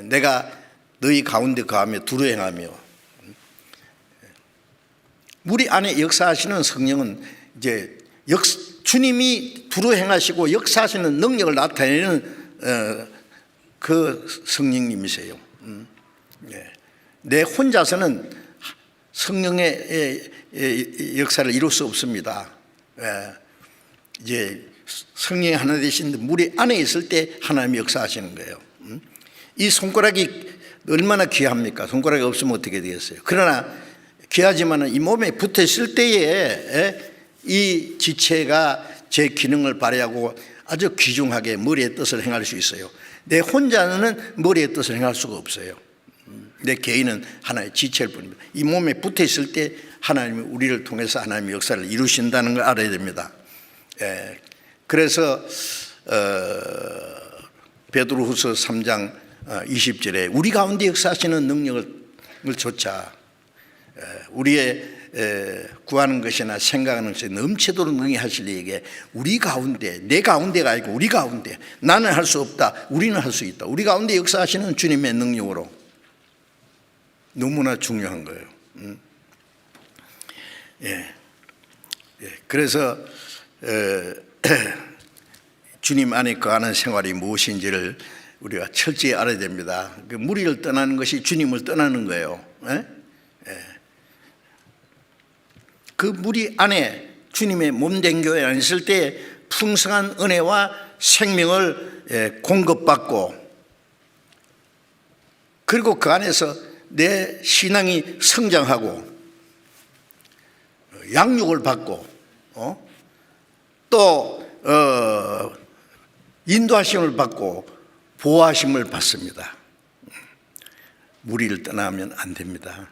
내가 너희 가운데 거하며 두루 행하며. 우리 안에 역사하시는 성령은 이제 주님이 두루 행하시고 역사하시는 능력을 나타내는 그 성령님이세요. 내 혼자서는 성령의 역사를 이룰 수 없습니다. 이제 성령이 하나 되신 우리 안에 있을 때 하나님이 역사하시는 거예요. 이 손가락이 얼마나 귀합니까? 손가락이 없으면 어떻게 되겠어요? 그러나 귀하지만 이 몸에 붙어 있을 때에 이 지체가 제 기능을 발휘하고 아주 귀중하게 머리의 뜻을 행할 수 있어요. 내 혼자는 머리의 뜻을 행할 수가 없어요. 내 개인은 하나의 지체일 뿐입니다. 이 몸에 붙어 있을 때 하나님이 우리를 통해서 하나님의 역사를 이루신다는 걸 알아야 됩니다. 그래서 베드로후서 3장 20절에 우리 가운데 역사하시는 능력을 조차 우리의 구하는 것이나 생각하는 것에 넘치도록 능히 하실 이에게 우리 가운데, 내 가운데가 아니고 우리 가운데, 나는 할 수 없다, 우리는 할 수 있다. 우리 가운데 역사하시는 주님의 능력으로. 너무나 중요한 거예요. 그래서 주님 안에 거하는 생활이 무엇인지를 우리가 철저히 알아야 됩니다. 그 무리를 떠나는 것이 주님을 떠나는 거예요. 그 무리 안에 주님의 몸된 교회 안에 있을 때 풍성한 은혜와 생명을 공급받고, 그리고 그 안에서 내 신앙이 성장하고 양육을 받고 또 인도하심을 받고 보호하심을 받습니다. 무리를 떠나면 안 됩니다.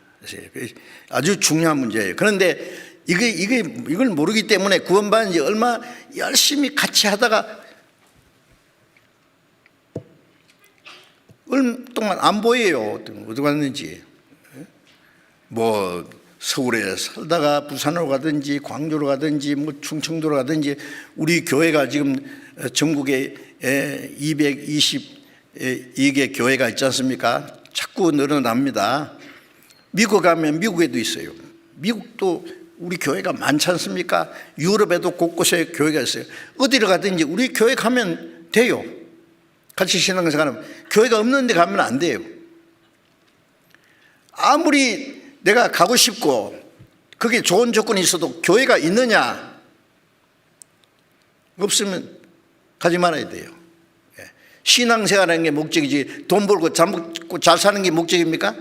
아주 중요한 문제예요. 그런데 이걸 모르기 때문에 구원받은 지 얼마 열심히 같이 하다가 얼마 동안 안 보여요. 어디 갔는지. 뭐 서울에 살다가 부산으로 가든지 광주로 가든지 뭐 충청도로 가든지, 우리 교회가 지금 전국에 222개 교회가 있지 않습니까? 자꾸 늘어납니다. 미국 가면 미국에도 있어요. 미국도 우리 교회가 많지 않습니까? 유럽에도 곳곳에 교회가 있어요. 어디를 가든지 우리 교회 가면 돼요. 같이 신앙생활하면. 교회가 없는 데 가면 안 돼요. 아무리 내가 가고 싶고 그게 좋은 조건이 있어도 교회가 있느냐? 없으면 가지 말아야 돼요. 신앙생활하는 게 목적이지 돈 벌고 잘 먹고 잘 사는 게 목적입니까?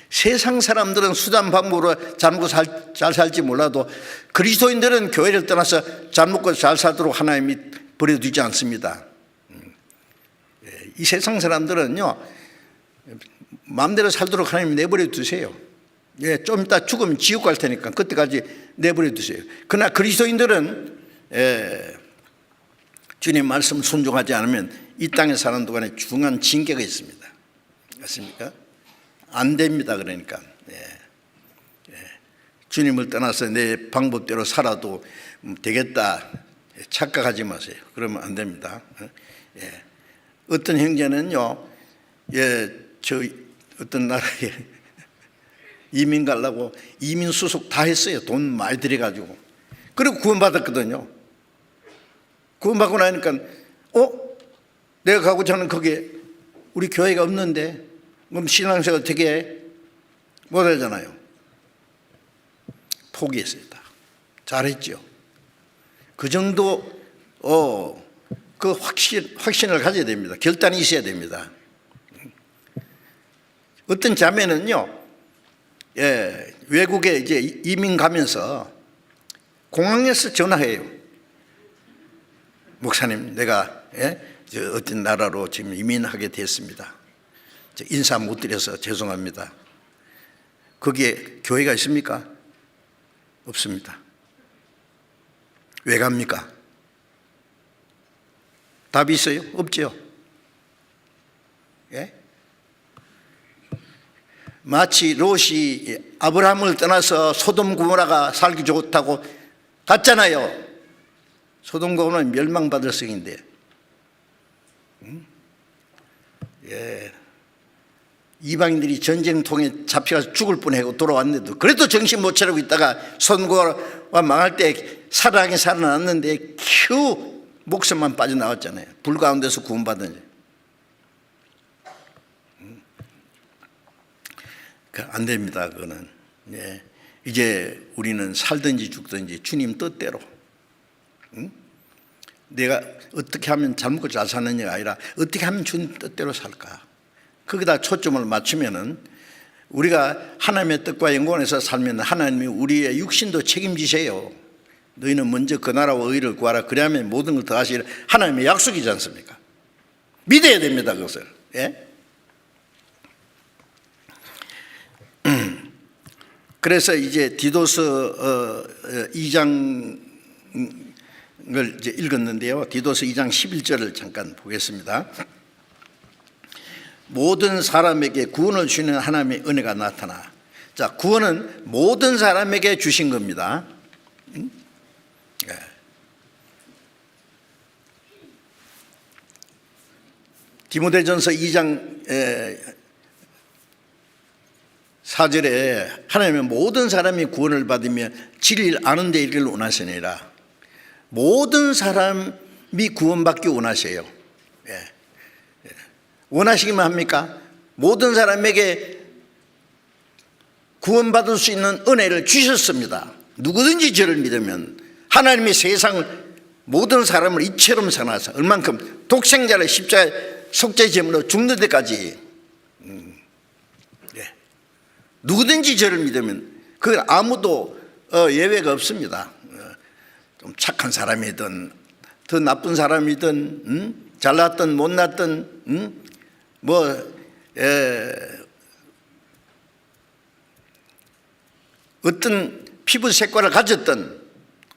세상 사람들은 수단 방법으로 잘 먹고 잘 살지 몰라도 그리스도인들은 교회를 떠나서 잘 먹고 잘 살도록 하나님이 버려두지 않습니다. 이 세상 사람들은요, 마음대로 살도록 하나님 내버려 두세요. 좀 이따 죽으면 지옥 갈 테니까 그때까지 내버려 두세요. 그러나 그리스도인들은 주님 말씀 순종하지 않으면 이 땅에 사는 동안에 중한 징계가 있습니다. 맞습니까? 안 됩니다. 그러니까 주님을 떠나서 내 방법대로 살아도 되겠다 착각하지 마세요. 그러면 안 됩니다. 어떤 형제는요, 저 어떤 나라에 이민 가려고 이민 수속 다 했어요. 돈 많이 들여가지고. 그리고 구원받았거든요. 구원받고 나니까 내가 가고자 하는 거기에 우리 교회가 없는데 그럼 신앙생활 되게 못하잖아요. 포기했어요. 다. 잘했죠. 그 정도 그 확신을 가져야 됩니다. 결단이 있어야 됩니다. 어떤 자매는요, 외국에 이제 이민 가면서 공항에서 전화해요. 목사님, 내가 어떤 나라로 지금 이민하게 됐습니다. 인사 못 드려서 죄송합니다. 거기에 교회가 있습니까? 없습니다. 왜 갑니까? 답이 있어요? 없죠. 마치 롯이 아브라함을 떠나서 소돔 고모라가 살기 좋다고 갔잖아요. 소돔 고모라는 멸망받을 성인데, 이방인들이 전쟁통에 잡혀가서 죽을 뻔하고 돌아왔는데도 그래도 정신 못 차리고 있다가 소돔 고모라가 망할 때 살아나게 살아났는데 겨우 목숨만 빠져나왔잖아요. 불 가운데서 구원받은. 안 됩니다. 그거는. 이제 우리는 살든지 죽든지 주님 뜻대로, 내가 어떻게 하면 잘 먹고 잘 사느냐가 아니라 어떻게 하면 주님 뜻대로 살까, 거기다 초점을 맞추면은 우리가 하나님의 뜻과 영광에서 살면 하나님이 우리의 육신도 책임지세요. 너희는 먼저 그 나라와 의를 구하라. 그래야만 모든 걸 더하시리라. 하나님의 약속이지 않습니까? 믿어야 됩니다. 그것을. 그래서 이제 디도서 2장을 이제 읽었는데요. 디도서 2장 11절을 잠깐 보겠습니다. 모든 사람에게 구원을 주시는 하나님의 은혜가 나타나. 자, 구원은 모든 사람에게 주신 겁니다. 디모데전서 2장 4절에 하나님은 모든 사람이 구원을 받으며 진리를 아는 데 이르기를 원하시니라. 모든 사람이 구원받기 원하세요. 원하시기만 합니까? 모든 사람에게 구원받을 수 있는 은혜를 주셨습니다. 누구든지 저를 믿으면 하나님이 세상을 모든 사람을 이처럼 사랑하사 얼만큼 독생자를 십자가에 속죄제물로 죽는 데까지, 누구든지 저를 믿으면 그건 아무도 예외가 없습니다. 좀 착한 사람이든 더 나쁜 사람이든 잘났든 못났든 어떤 피부 색깔을 가졌든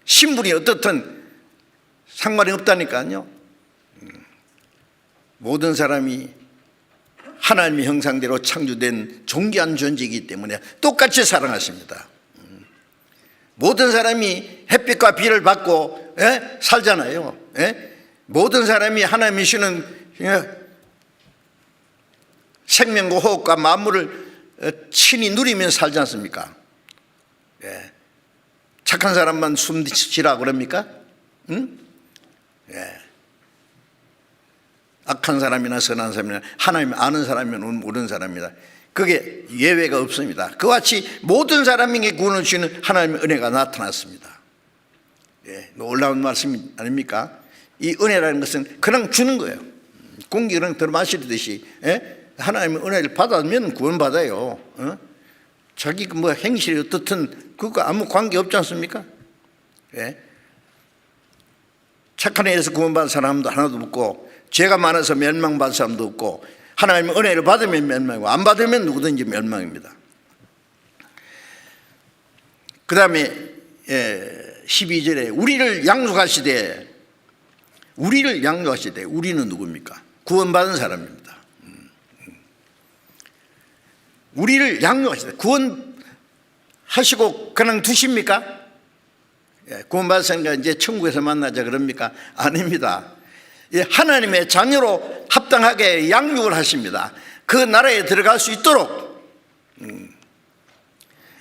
신분이 어떻든 상관이 없다니까요. 모든 사람이 하나님의 형상대로 창조된 존귀한 존재이기 때문에 똑같이 사랑하십니다. 모든 사람이 햇빛과 비를 받고 살잖아요. 모든 사람이 하나님이 주는 생명과 호흡과 만물을 친히 누리면서 살지 않습니까? 착한 사람만 숨 쉬라 그럽니까? 악한 사람이나 선한 사람이나 하나님 아는 사람이면 모르는 사람이다. 그게 예외가 없습니다. 그와 같이 모든 사람에게 구원을 주시는 하나님의 은혜가 나타났습니다. 예, 놀라운 말씀 아닙니까? 이 은혜라는 것은 그냥 주는 거예요. 공기 그냥 들어마시듯이, 예? 하나님의 은혜를 받으면 구원받아요. 자기 뭐 행실이 어떻든 그거 아무 관계 없지 않습니까? 예? 착한 애에서 구원받은 사람도 하나도 없고, 죄가 많아서 멸망받은 사람도 없고, 하나님의 은혜를 받으면 멸망이고 안 받으면 누구든지 멸망입니다. 그 다음에 12절에 우리를 양육하시되, 우리는 누굽니까? 구원받은 사람입니다. 우리를 양육하시되, 구원하시고 그냥 두십니까? 구원받았으니까 이제 천국에서 만나자 그럽니까? 아닙니다. 하나님의 자녀로 합당하게 양육을 하십니다. 그 나라에 들어갈 수 있도록.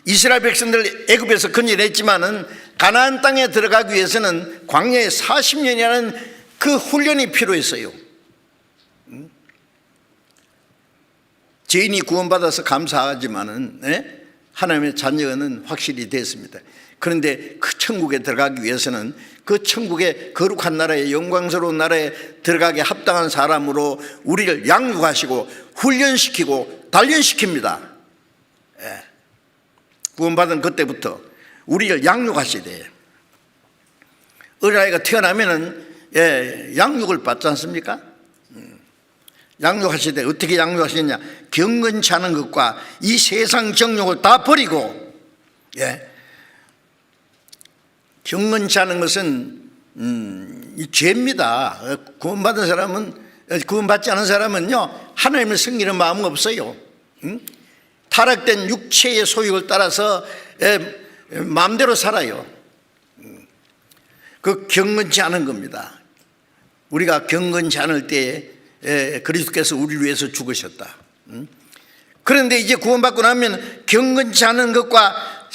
이스라엘 백성들 애굽에서 건져냈지만은 가나안 땅에 들어가기 위해서는 광야에 40년이라는 그 훈련이 필요했어요. 죄인이 구원받아서 감사하지만은 하나님의 자녀는 확실히 됐습니다. 그런데 그 천국에 들어가기 위해서는 그 천국의 거룩한 나라에, 영광스러운 나라에 들어가게 합당한 사람으로 우리를 양육하시고 훈련시키고 단련시킵니다. 구원받은 그때부터 우리를 양육하시되, 어린아이가 태어나면은 양육을 받지 않습니까? 양육하시되 어떻게 양육하시느냐? 경건치 않은 것과 이 세상 정욕을 다 버리고, 경건치 않은 것은 이 죄입니다. 구원받은 사람은, 구원받지 않은 사람은요, 하나님을 섬기는 마음 없어요. 타락된 육체의 소욕을 따라서 마음대로 살아요. 그 경건치 않은 겁니다. 우리가 경건치 않을 때에 그리스도께서 우리를 위해서 죽으셨다. 그런데 이제 구원받고 나면 경건치 않은 것과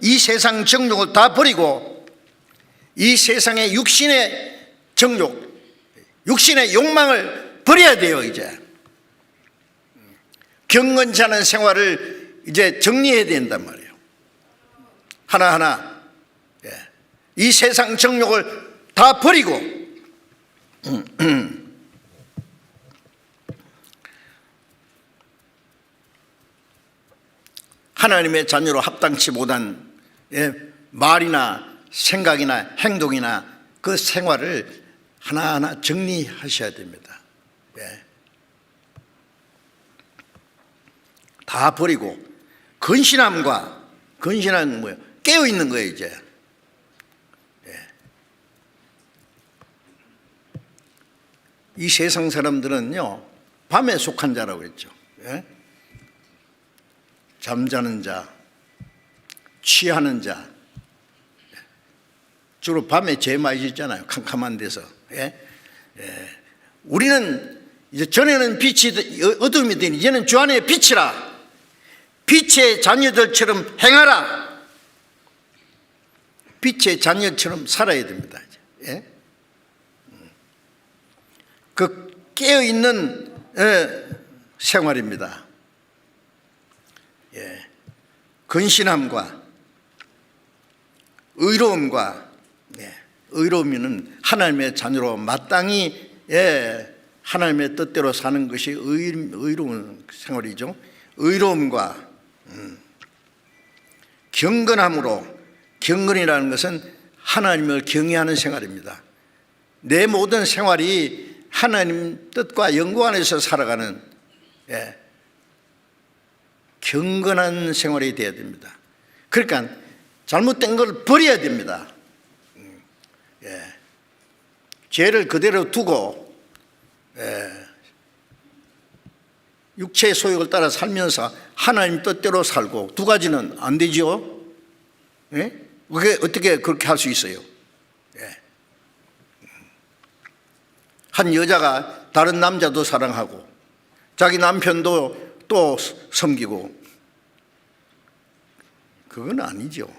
이 세상 정욕을 다 버리고 이 세상의 육신의 정욕, 육신의 욕망을 버려야 돼요. 이제 경건치 않은 생활을 이제 정리해야 된단 말이에요. 하나하나 이 세상 정욕을 다 버리고 하나님의 자녀로 합당치 못한 말이나 생각이나 행동이나 그 생활을 하나하나 정리하셔야 됩니다. 다 버리고 근신함은 뭐예요? 깨어있는 거예요. 이제 이 세상 사람들은요, 밤에 속한 자라고 그랬죠. 잠자는 자, 취하는 자, 주로 밤에 죄 많이 짓잖아요. 캄캄한 데서. 우리는 이제 전에는 빛이 어둠이 되니 이제는 주 안에 빛이라. 빛의 자녀들처럼 행하라. 빛의 자녀처럼 살아야 됩니다. 그 깨어있는 생활입니다. 근신함과 의로움과, 의로움은 하나님의 자녀로 마땅히 하나님의 뜻대로 사는 것이 의로운 생활이죠. 의로움과 경건함으로, 경건이라는 것은 하나님을 경외하는 생활입니다. 내 모든 생활이 하나님 뜻과 연구 안에서 살아가는 경건한 생활이 되어야 됩니다. 그러니까 잘못된 걸 버려야 됩니다. 죄를 그대로 두고 육체의 소욕을 따라 살면서 하나님 뜻대로 살고, 두 가지는 안 되죠. 그게 어떻게 그렇게 할 수 있어요? 한 여자가 다른 남자도 사랑하고 자기 남편도 또 섬기고, 그건 아니죠.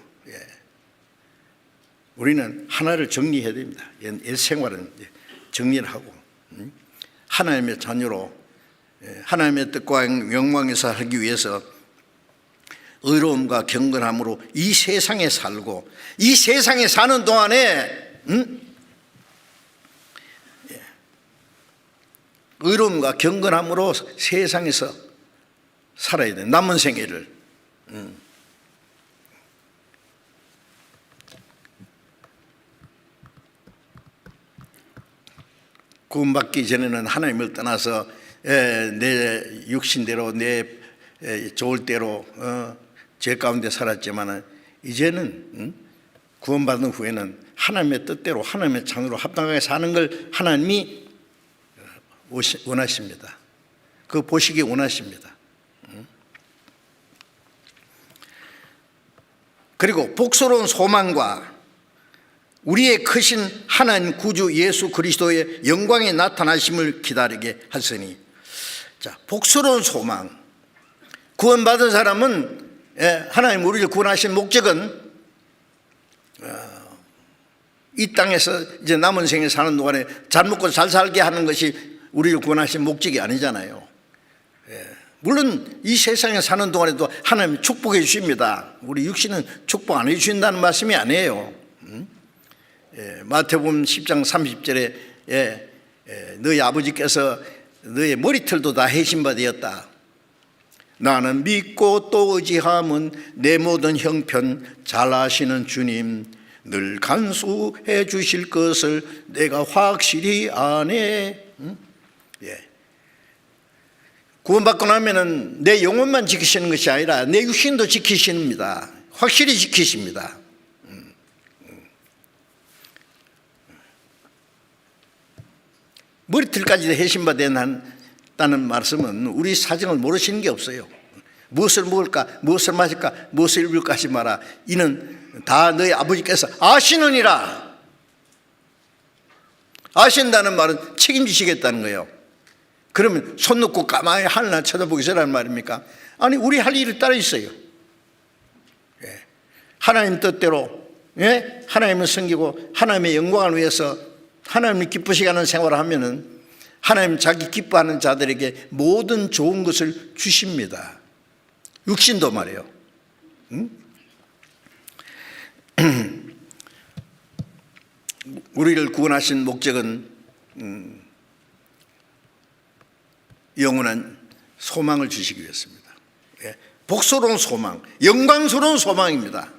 우리는 하나를 정리해야 됩니다. 옛 생활은 정리를 하고 하나님의 자녀로 하나님의 뜻과 영광에서 하기 위해서 의로움과 경건함으로 이 세상에 살고, 이 세상에 사는 동안에 의로움과 경건함으로 세상에서 살아야 돼. 남은 생애를. 구원받기 전에는 하나님을 떠나서 내 육신대로, 내 좋을 대로 죄 가운데 살았지만 이제는 구원받은 후에는 하나님의 뜻대로, 하나님의 창으로 합당하게 사는 걸 하나님이 원하십니다. 그거 보시기 원하십니다. 그리고 복스러운 소망과 우리의 크신 하나님 구주 예수 그리스도의 영광의 나타나심을 기다리게 하시니, 자, 복스러운 소망. 구원받은 사람은, 하나님 우리를 구원하신 목적은 이 땅에서 이제 남은 생에 사는 동안에 잘 먹고 잘 살게 하는 것이 우리를 구원하신 목적이 아니잖아요. 물론 이 세상에 사는 동안에도 하나님이 축복해 주십니다. 우리 육신은 축복 안 해 주신다는 말씀이 아니에요. 마태복음 10장 30절에 너희 아버지께서 너희 머리털도 다 해신 바 되었다. 나는 믿고 또 의지함은 내 모든 형편 잘 아시는 주님 늘 간수해 주실 것을 내가 확실히 아네. 구원받고 나면은 내 영혼만 지키시는 것이 아니라 내 육신도 지키십니다. 확실히 지키십니다. 머리털까지 해신받았다는 말씀은 우리 사정을 모르시는 게 없어요. 무엇을 먹을까, 무엇을 마실까, 무엇을 입을까 하지 마라. 이는 다 너희 아버지께서 아시느니라. 아신다는 말은 책임지시겠다는 거예요. 그러면 손 놓고 가만히 하늘나 쳐다보겠어라는 말입니까? 아니, 우리 할 일이 따로 있어요. 하나님 뜻대로 하나님을 섬기고 하나님의 영광을 위해서 하나님을 기쁘시게 하는 생활을 하면은 하나님 자기 기뻐하는 자들에게 모든 좋은 것을 주십니다. 육신도 말이에요. 우리를 구원하신 목적은 영원한 소망을 주시기 위해서입니다. 복스러운 소망, 영광스러운 소망입니다.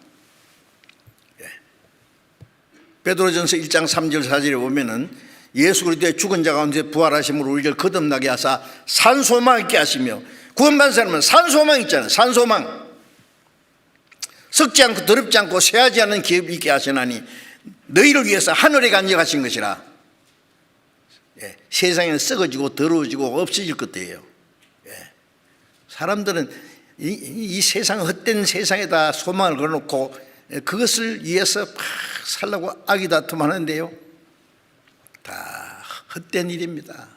베드로전서 1장 3절 4절에 보면은 예수 그리스도의 죽은 자 가운데 부활하심으로 우리를 거듭나게 하사 산소망 있게 하시며, 구원받은 사람은 산소망 있잖아요. 산소망. 썩지 않고 더럽지 않고 쇠하지 않는 기업이 있게 하시나니 너희를 위해서 하늘에 간직하신 것이라. 세상에는 썩어지고 더러워지고 없어질 것들이에요. 사람들은 이 세상, 헛된 세상에다 소망을 걸어놓고 그것을 위해서 막 살라고 아기다툼 하는데요, 다 헛된 일입니다.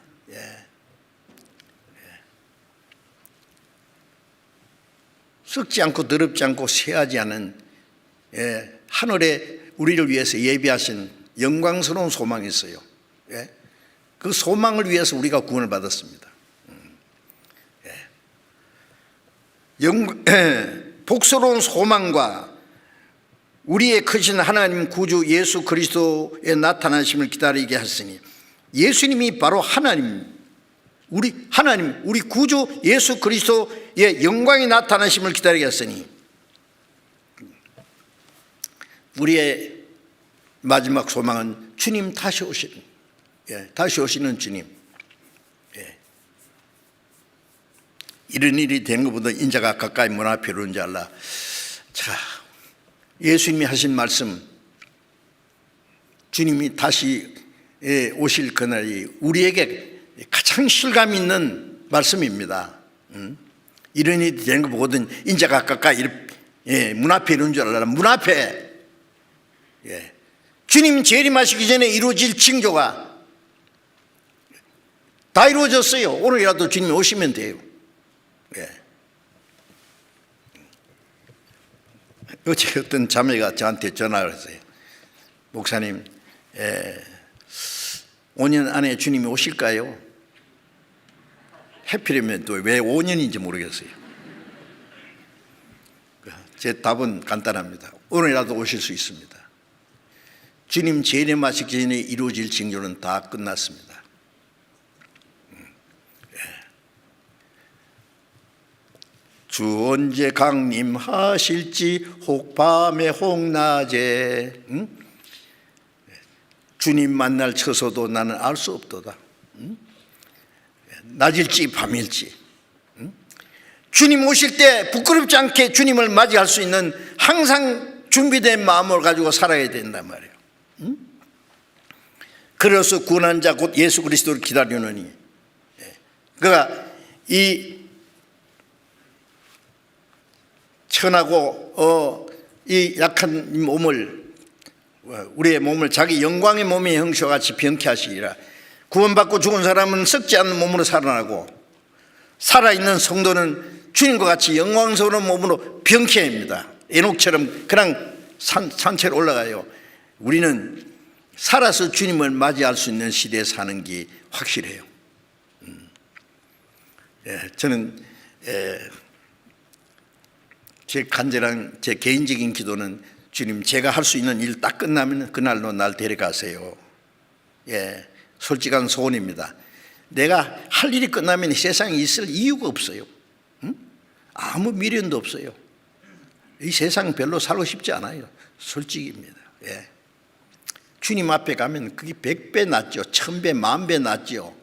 썩지 않고 더럽지 않고 쇠하지 않은 하늘에 우리를 위해서 예비하신 영광스러운 소망이 있어요. 그 소망을 위해서 우리가 구원을 받았습니다. 복스러운 소망과 우리의 크신 하나님 구주 예수 그리스도의 나타나심을 기다리게 하시니, 예수님이 바로 우리 구주 예수 그리스도의 영광이 나타나심을 기다리게 하시니, 우리의 마지막 소망은 주님 다시 오시는 주님. 이런 일이 된 것보다 인자가 가까이 문 앞에 이르는 줄 알라. 자, 예수님이 하신 말씀, 주님이 다시 오실 그날이 우리에게 가장 실감 있는 말씀입니다. 이런 일이 된 거 보거든 인자가 가까이 문 앞에 이르는 줄 알라. 문 앞에 주님 재림하시기 전에 이루어질 징조가 다 이루어졌어요. 오늘이라도 주님이 오시면 돼요. 어제 어떤 자매가 저한테 전화를 했어요. 목사님, 5년 안에 주님이 오실까요? 해피려면 또 왜 5년인지 모르겠어요. 제 답은 간단합니다. 오늘이라도 오실 수 있습니다. 주님 재림하시기 전에 이루어질 징조는 다 끝났습니다. 주 언제 강림하실지 혹 밤에 혹 낮에, 주님 만날 처소도 나는 알 수 없도다. 낮일지 밤일지, 주님 오실 때 부끄럽지 않게 주님을 맞이할 수 있는 항상 준비된 마음을 가지고 살아야 된단 말이에요. 그래서 구원한 자 곧 예수 그리스도를 기다리느니, 그러니까 이 천하고 이 약한 몸을, 우리의 몸을 자기 영광의 몸의 형식과 같이 병케 하시리라. 구원받고 죽은 사람은 썩지 않는 몸으로 살아나고, 살아있는 성도는 주님과 같이 영광스러운 몸으로 병케합니다. 에녹처럼 그냥 산채로 올라가요. 우리는 살아서 주님을 맞이할 수 있는 시대에 사는 게 확실해요. 저는 제 간절한 제 개인적인 기도는, 주님 제가 할 수 있는 일 딱 끝나면 그날로 날 데려가세요. 솔직한 소원입니다. 내가 할 일이 끝나면 세상에 있을 이유가 없어요. 아무 미련도 없어요. 이 세상 별로 살고 싶지 않아요. 솔직입니다. 주님 앞에 가면 그게 100배 낫죠. 1000배, 10,000배 낫죠.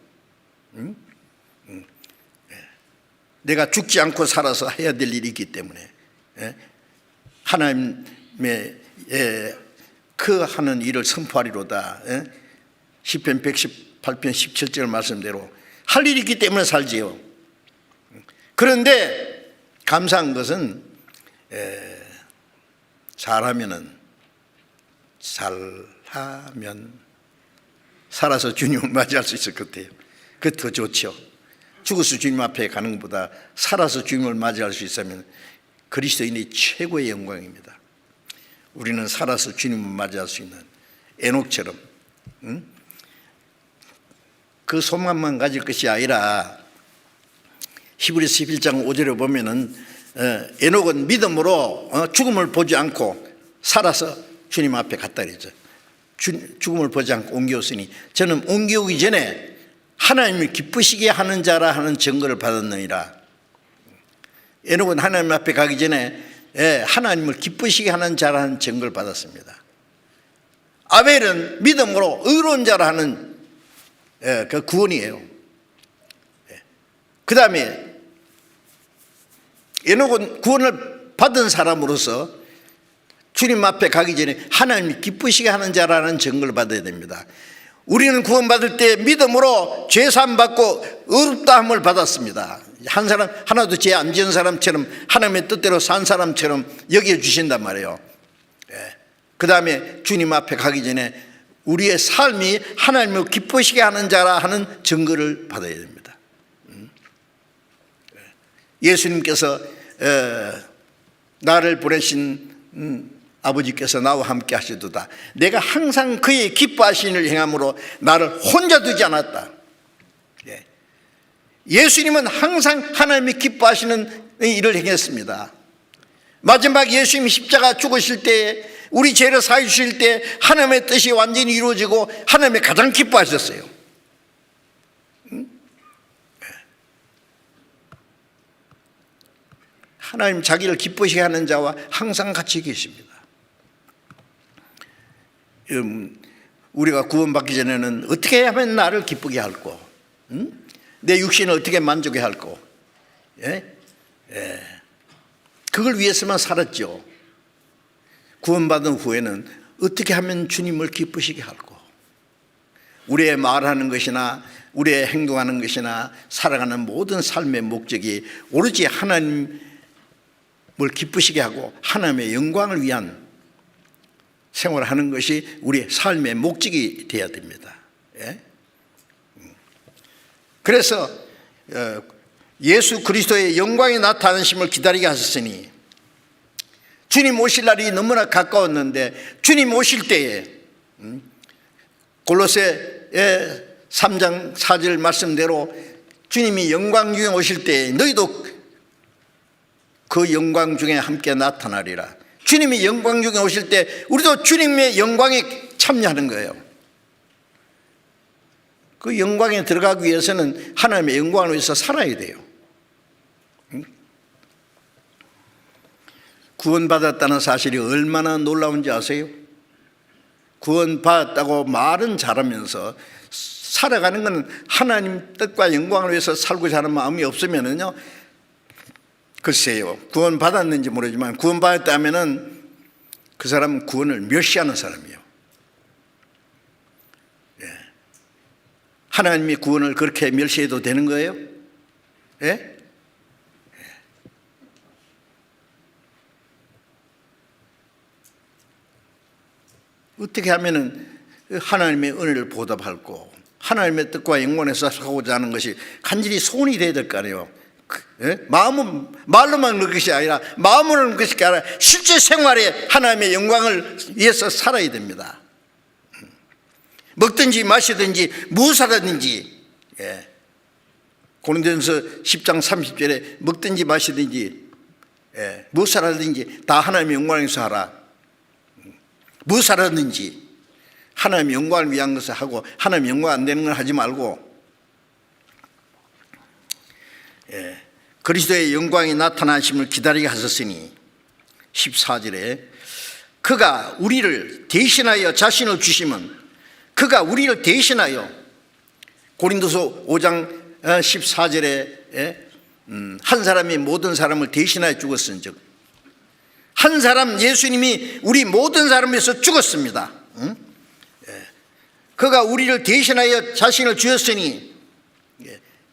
내가 죽지 않고 살아서 해야 될 일이 있기 때문에, 하나님의 그 하는 일을 선포하리로다. 시편 118편 17절 말씀대로 할 일이 있기 때문에 살지요. 그런데 감사한 것은 잘하면 살아서 주님을 맞이할 수 있을 것 같아요. 그게 더 좋죠. 죽어서 주님 앞에 가는 것보다 살아서 주님을 맞이할 수 있으면 그리스도인이 최고의 영광입니다. 우리는 살아서 주님을 맞이할 수 있는 에녹처럼 그 소망만 가질 것이 아니라, 히브리서 11장 5절에 보면은 에녹은 믿음으로 죽음을 보지 않고 살아서 주님 앞에 갔다 그랬죠. 죽음을 보지 않고 옮겨오으니 저는 옮겨오기 전에 하나님을 기쁘시게 하는 자라 하는 증거를 받았느니라. 에녹은 하나님 앞에 가기 전에 하나님을 기쁘시게 하는 자라 하는 증거를 받았습니다. 아벨은 믿음으로 의로운 자라 하는 그 구원이에요. 그 다음에 에녹은 구원을 받은 사람으로서 주님 앞에 가기 전에 하나님이 기쁘시게 하는 자라는 증거를 받아야 됩니다. 우리는 구원받을 때 믿음으로 죄사함 받고 의롭다함을 받았습니다. 한 사람 하나도 죄 안 지은 사람처럼 하나님의 뜻대로 산 사람처럼 여겨주신단 말이에요. 그 다음에 주님 앞에 가기 전에 우리의 삶이 하나님을 기쁘시게 하는 자라 하는 증거를 받아야 됩니다. 예수님께서 나를 보내신 아버지께서 나와 함께 하시도다. 내가 항상 그의 기뻐하시는 일을 행함으로 나를 혼자 두지 않았다. 예수님은 항상 하나님이 기뻐하시는 일을 행했습니다. 마지막 예수님이 십자가 죽으실 때, 우리 죄를 사해 주실 때 하나님의 뜻이 완전히 이루어지고 하나님이 가장 기뻐하셨어요. 하나님 자기를 기쁘시게 하는 자와 항상 같이 계십니다. 우리가 구원받기 전에는 어떻게 하면 나를 기쁘게 할꼬, 내 육신을 어떻게 만족해 할꼬, 그걸 위해서만 살았죠. 구원받은 후에는 어떻게 하면 주님을 기쁘시게 할꼬, 우리의 말하는 것이나 우리의 행동하는 것이나 살아가는 모든 삶의 목적이 오로지 하나님을 기쁘시게 하고 하나님의 영광을 위한 생활하는 것이 우리의 삶의 목적이 되어야 됩니다. 그래서 예수 그리스도의 영광이 나타나심을 기다리게 하셨으니, 주님 오실 날이 너무나 가까웠는데 주님 오실 때에 골로새 3장 4절 말씀대로 주님이 영광 중에 오실 때 너희도 그 영광 중에 함께 나타나리라. 주님이 영광 중에 오실 때 우리도 주님의 영광에 참여하는 거예요. 그 영광에 들어가기 위해서는 하나님의 영광을 위해서 살아야 돼요. 구원받았다는 사실이 얼마나 놀라운지 아세요? 구원받았다고 말은 잘하면서 살아가는 건 하나님 뜻과 영광을 위해서 살고자 하는 마음이 없으면은요, 글쎄요, 구원받았는지 모르지만 구원받았다면은 그 사람은 구원을 멸시하는 사람이에요. 예. 하나님이 구원을 그렇게 멸시해도 되는 거예요? 예? 어떻게 하면은 하나님의 은혜를 보답하고 하나님의 뜻과 영원에서 하고자 하는 것이 간절히 소원이 돼야 될 거 아니에요. 마음은 말로만 그런 것이 아니라 마음으로 그런 것이 아니라 실제 생활에 하나님의 영광을 위해서 살아야 됩니다. 먹든지 마시든지 무엇하든지, 고린도전서 10장 30절에 먹든지 마시든지 무엇하든지 다 하나님의 영광을 위해서 하라. 무엇하든지 하나님의 영광을 위한 것을 하고 하나님의 영광 안 되는 걸 하지 말고, 그리스도의 영광이 나타나심을 기다리게 하셨으니 14절에 그가 우리를 대신하여 자신을 주시면, 그가 우리를 대신하여, 고린도서 5장 14절에 한 사람이 모든 사람을 대신하여 죽었은즉, 한 사람 예수님이 우리 모든 사람을 위해서 죽었습니다. 그가 우리를 대신하여 자신을 주었으니,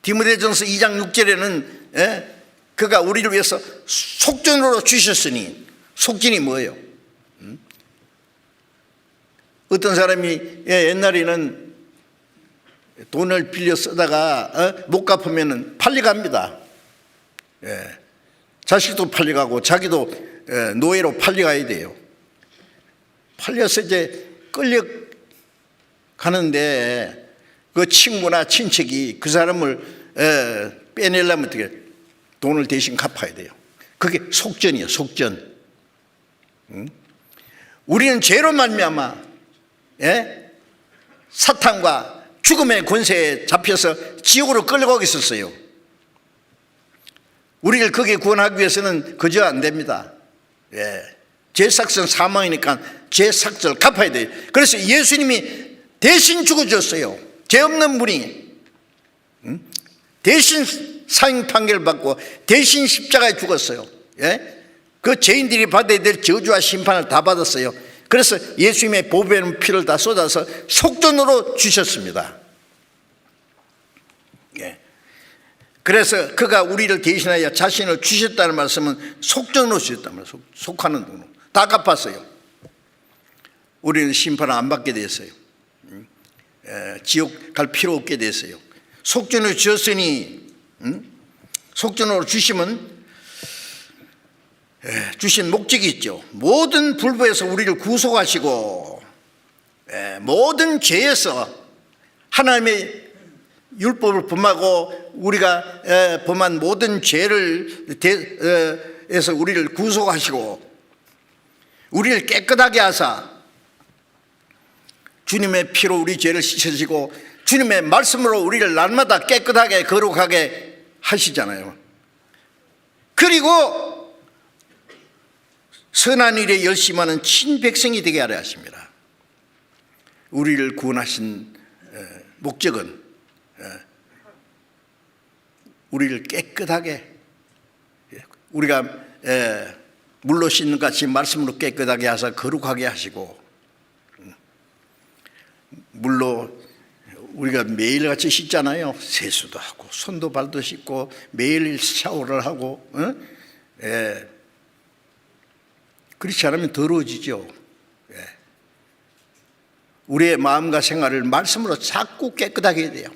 디모데전서 2장 6절에는 그가 우리를 위해서 속전으로 주셨으니, 속전이 뭐예요? 어떤 사람이 옛날에는 돈을 빌려 쓰다가 못 갚으면 팔려갑니다. 자식도 팔려가고 자기도 노예로 팔려가야 돼요. 팔려서 이제 끌려가는데 그 친구나 친척이 그 사람을 빼내려면 어떻게 돈을 대신 갚아야 돼요. 그게 속전이에요. 속전. 우리는 죄로 말미암아 사탄과 죽음의 권세에 잡혀서 지옥으로 끌려가고 있었어요. 우리를 거기에 구원하기 위해서는 그저 안 됩니다. 죄 삭은 사망이니까 죄 삭을 갚아야 돼요. 그래서 예수님이 대신 죽어줬어요. 죄 없는 분이 대신 사형 판결을 받고 대신 십자가에 죽었어요. 그 죄인들이 받아야 될 저주와 심판을 다 받았어요. 그래서 예수님의 보배는 피를 다 쏟아서 속전으로 주셨습니다. 그래서 그가 우리를 대신하여 자신을 주셨다는 말씀은 속전으로 주셨단 말이에요. 속하는 돈으로 다 갚았어요. 우리는 심판을 안 받게 됐어요. 지옥 갈 필요 없게 됐어요. 속전으로 주셨으니, 속전으로 주시면 주신 목적이 있죠. 모든 불법에서 우리를 구속하시고 모든 죄에서, 하나님의 율법을 범하고 우리가 범한 모든 죄를 에서 우리를 구속하시고 우리를 깨끗하게 하사 주님의 피로 우리 죄를 씻으시고 주님의 말씀으로 우리를 날마다 깨끗하게 거룩하게 하시잖아요. 그리고 선한 일에 열심하는 친백성이 되게 하려 하십니다. 우리를 구원하신 목적은 우리를 깨끗하게, 우리가 물로 씻는 같이 말씀으로 깨끗하게 하사 거룩하게 하시고, 물로 우리가 매일같이 씻잖아요. 세수도 하고 손도 발도 씻고 매일 샤워를 하고, 그렇지 않으면 더러워지죠. 우리의 마음과 생활을 말씀으로 자꾸 깨끗하게 해야 돼요.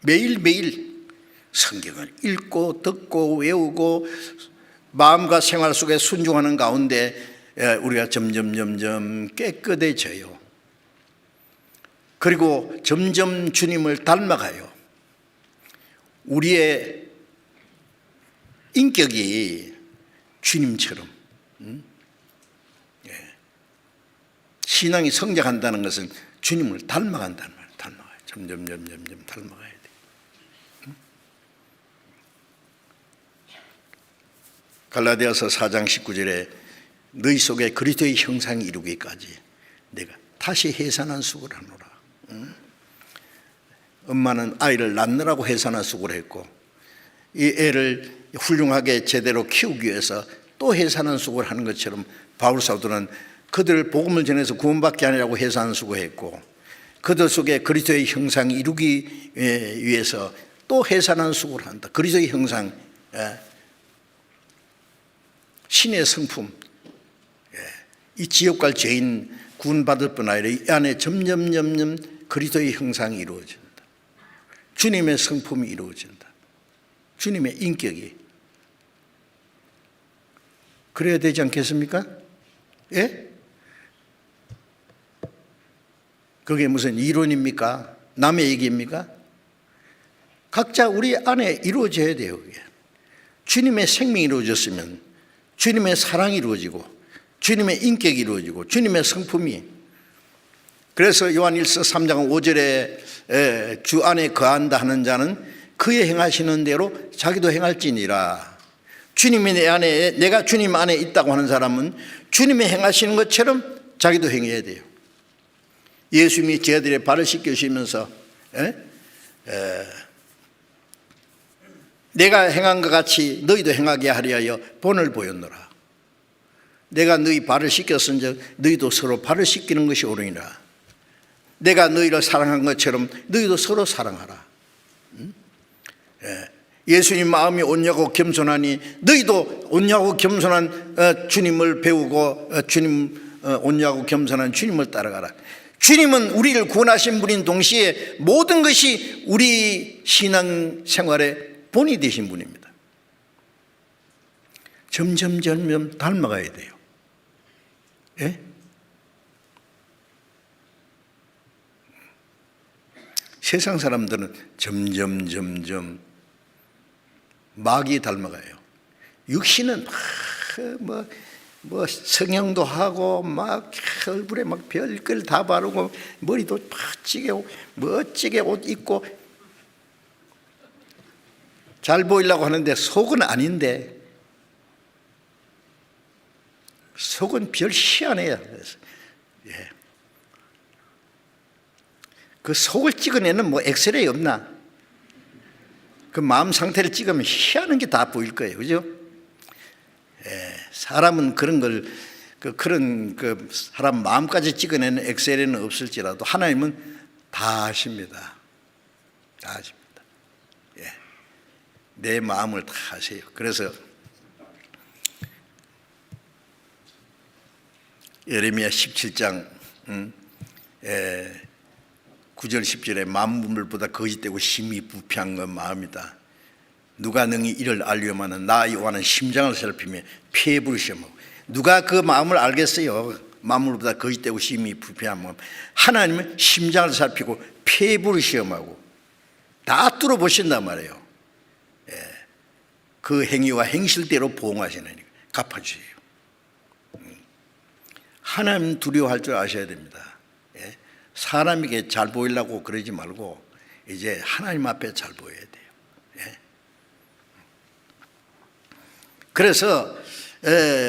매일매일 성경을 읽고 듣고 외우고 마음과 생활 속에 순종하는 가운데 우리가 점점 깨끗해져요. 그리고 점점 주님을 닮아가요. 우리의 인격이 주님처럼 신앙이 성장한다는 것은 주님을 닮아간다는 말이에요. 닮아가요. 점점 닮아가야 돼요. 갈라디아서 4장 19절에 너희 속에 그리스도의 형상이 이루기까지 내가 다시 해산한 수고를 하노라. 엄마는 아이를 낳느라고 해산한 수고를 했고 이 애를 훌륭하게 제대로 키우기 위해서 또 해산한 수고를 하는 것처럼 바울 사도는 그들을 복음을 전해서 구원받게 하느라고 해산한 수고했고 그들 속에 그리스도의 형상이 이루기 위해서 또 해산한 수고를 한다. 그리스도의 형상, 신의 성품, 이 지옥갈 죄인 구원받을 뿐 아니라 이 안에 점점 그리스도의 형상이 이루어진다. 주님의 성품이 이루어진다. 주님의 인격이. 그래야 되지 않겠습니까? 예? 그게 무슨 이론입니까? 남의 얘기입니까? 각자 우리 안에 이루어져야 돼요. 그게. 주님의 생명이 이루어졌으면 주님의 사랑이 이루어지고 주님의 인격이 이루어지고 주님의 성품이. 그래서 요한일서 3장 5절에 주 안에 거한다 하는 자는 그의 행하시는 대로 자기도 행할지니라. 주님이 내 안에, 내가 주님 안에 있다고 하는 사람은 주님이 행하시는 것처럼 자기도 행해야 돼요. 예수님이 제자들의 발을 씻겨주시면서 내가 행한 것 같이 너희도 행하게 하려 본을 보였노라. 내가 너희 발을 씻겼은즉 너희도 서로 발을 씻기는 것이 옳으니라. 내가 너희를 사랑한 것처럼 너희도 서로 사랑하라. 예수님 마음이 온유하고 겸손하니 너희도 온유하고 겸손한 주님을 배우고 주님 온유하고 겸손한 주님을 따라가라. 주님은 우리를 구원하신 분인 동시에 모든 것이 우리 신앙생활의 본이 되신 분입니다. 점점 닮아가야 돼요. 예? 세상 사람들은 점점 마귀 닮아가요. 육신은 뭐 성형도 하고 막 얼굴에 막 별걸 다 바르고 머리도 멋지게 멋지게 옷 입고 잘 보이려고 하는데 속은 아닌데 속은 별 희한해요. 예. 그 속을 찍어내는 뭐 엑스레이 없나? 그 마음 상태를 찍으면 희한한 게 다 보일 거예요. 그죠? 예, 사람은 그런 걸, 그런 사람 마음까지 찍어내는 엑스레이는 없을지라도 하나님은 다 아십니다. 다 아십니다. 예, 내 마음을 다 아세요. 그래서 예레미야 17장 9절 10절에 만물보다 거짓되고 심히 부패한 건 마음이다. 누가 능히 이를 알려마는 나 여호와는 심장을 살피며 폐부를 시험하고. 누가 그 마음을 알겠어요? 만물보다 거짓되고 심히 부패한 마음. 하나님은 심장을 살피고 폐부를 시험하고 다 뚫어보신단 말이에요. 그 행위와 행실대로 보응하시느니까 갚아주세요. 하나님 두려워할 줄 아셔야 됩니다. 사람에게 잘 보이려고 그러지 말고 이제 하나님 앞에 잘 보여야 돼요. 그래서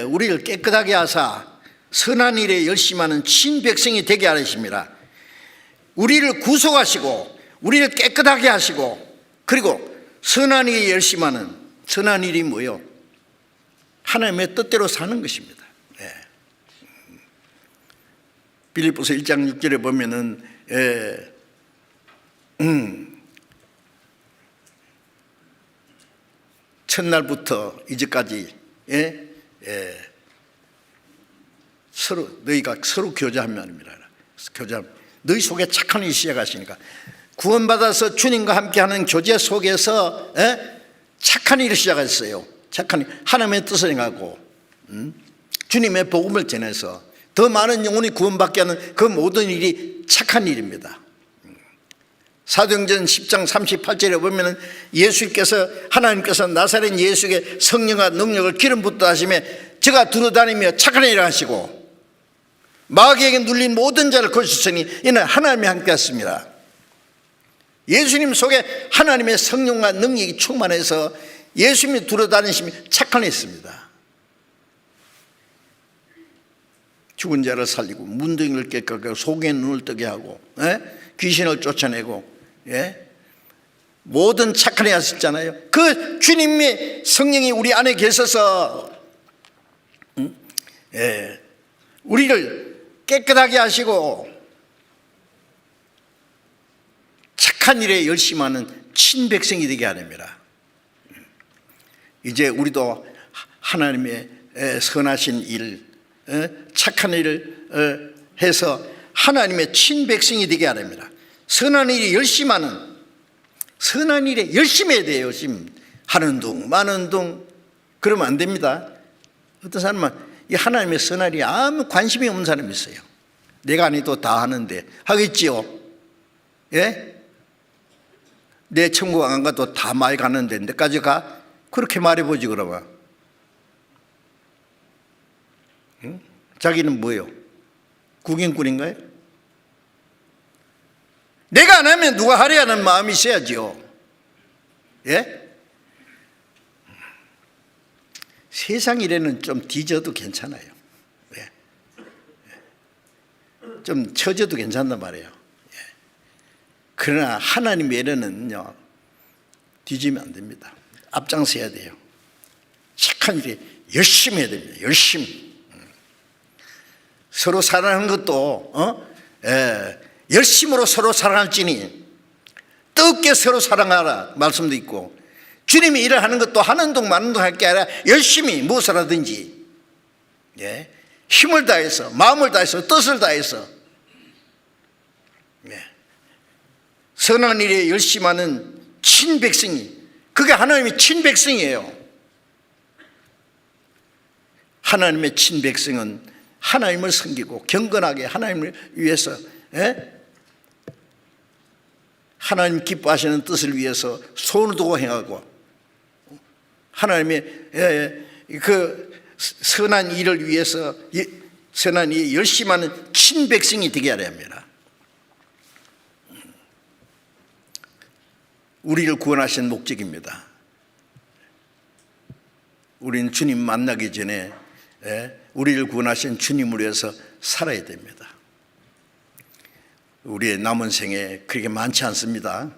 우리를 깨끗하게 하사 선한 일에 열심하는 친백성이 되게 하십니다. 우리를 구속하시고 우리를 깨끗하게 하시고 그리고 선한 일에 열심하는 선한 일이 뭐예요? 하나님의 뜻대로 사는 것입니다. 빌립보서 1장 6절에 보면은 첫날부터 이제까지 서로 너희가 서로 교제하면 합니다. 교제하면 너희 속에 착한 일이 시작하시니까 구원받아서 주님과 함께하는 교제 속에서 착한 일을 시작했어요. 착한 일, 하나님의 뜻을 행하고 주님의 복음을 전해서 더 많은 영혼이 구원받게 하는 그 모든 일이 착한 일입니다. 사도행전 10장 38절에 보면 하나님께서 나사렛 예수에게 성령과 능력을 기름 붓다 하시매 저가 두루다니며 착한 일을 하시고 마귀에게 눌린 모든 자를 거두셨으니 이는 하나님이 함께 했습니다. 예수님 속에 하나님의 성령과 능력이 충만해서 예수님이 두루다니시며 착한 일을 했습니다. 죽은 자를 살리고 문둥이를 깨끗하게 하고 소경의 눈을 뜨게 하고 귀신을 쫓아내고 모든 착한 일을 하셨잖아요. 그 주님의 성령이 우리 안에 계셔서 우리를 깨끗하게 하시고 착한 일에 열심하는 친백성이 되게 하렵니다. 이제 우리도 하나님의 선하신 일, 착한 일을 해서 하나님의 친백성이 되게 하렵니다. 선한 일에 열심하는, 선한 일에 열심히 해야 돼요. 열심 하는 둥 마는 둥 그러면 안 됩니다. 어떤 사람은 이 하나님의 선한 일에 아무 관심이 없는 사람이 있어요. 내가 아니도 다 하는데 하겠지요. 예? 내 천국 안 가도 다 많이 가는데 내까지 가? 그렇게 말해보지 그러면. 응? 자기는 뭐예요? 구경꾼인가요? 내가 안 하면 누가 하려는 마음이 있어야지요. 예? 세상 일에는 좀 뒤져도 괜찮아요. 예. 좀 처져도 괜찮단 말이에요. 예. 그러나 하나님 일에는요 뒤지면 안 됩니다. 앞장서야 돼요. 착한 일에 열심히 해야 됩니다. 열심히. 서로 사랑하는 것도 열심으로 서로 사랑할지니 뜨겁게 서로 사랑하라 말씀도 있고, 주님이 일을 하는 것도 하는 동 마는 동 할 게 아니라 열심히 무엇을 하든지 힘을 다해서 마음을 다해서 뜻을 다해서 선한 일에 열심하는 친백성이, 그게 하나님의 친백성이에요. 하나님의 친백성은 하나님을 섬기고 경건하게 하나님을 위해서 하나님 기뻐하시는 뜻을 위해서 손을 두고 행하고 하나님의 그 선한 일을 위해서 선한 일에 열심하는 친백성이 되게 하려 합니다. 우리를 구원하신 목적입니다. 우리는 주님 만나기 전에 우리를 구원하신 주님을 위해서 살아야 됩니다. 우리의 남은 생에 그렇게 많지 않습니다.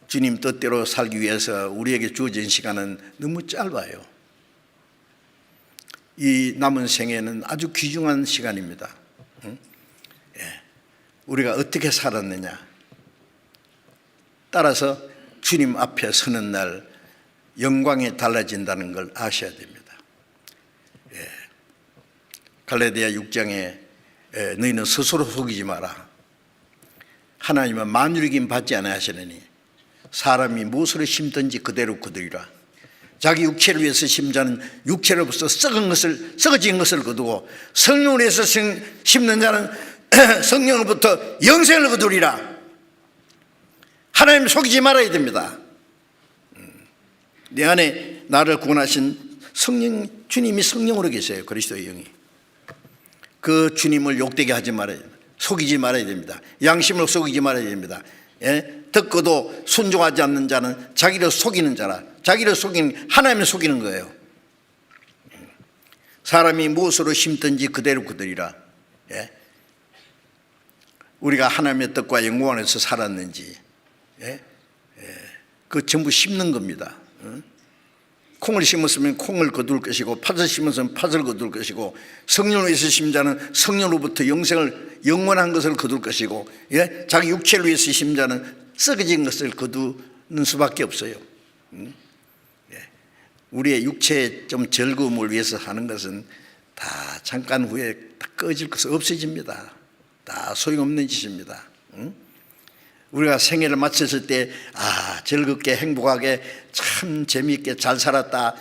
주님 뜻대로 살기 위해서 우리에게 주어진 시간은 너무 짧아요. 이 남은 생에는 아주 귀중한 시간입니다. 우리가 어떻게 살았느냐, 따라서 주님 앞에 서는 날 영광이 달라진다는 걸 아셔야 됩니다. 갈라디아 6장에 너희는 스스로 속이지 마라. 하나님은 만유리긴 받지 않아 하시느니 사람이 무엇을 심든지 그대로 거두리라. 자기 육체를 위해서 심자는 육체로부터 썩어진 것을 거두고 성령을 위해서 심는 자는 성령으로부터 영생을 거두리라. 하나님 속이지 말아야 됩니다. 내 안에 나를 구원하신 성령, 주님이 성령으로 계세요. 그리스도의 영이. 그 주님을 욕되게 하지 말아야 됩니다. 속이지 말아야 됩니다. 양심으로 속이지 말아야 됩니다. 듣고도 순종하지 않는 자는 자기를 속이는 자라. 자기를 속이는, 하나님을 속이는 거예요. 사람이 무엇으로 심든지 그대로 거두리라. 우리가 하나님의 뜻과 영광 안에서 살았는지 그 전부 심는 겁니다. 콩을 심었으면 콩을 거둘 것이고 팥을 심었으면 팥을 거둘 것이고 성령을 위해서 심은 자는 성령으로부터 영원한 것을 거둘 것이고 자기 육체를 위해서 심은 자는 썩어진 것을 거두는 수밖에 없어요. 우리의 육체의 좀 즐거움을 위해서 하는 것은 다 잠깐 후에 다 꺼질 것은 없어집니다. 다 소용없는 짓입니다. 우리가 생애를 마쳤을 때 즐겁게 행복하게 참 재미있게 잘 살았다,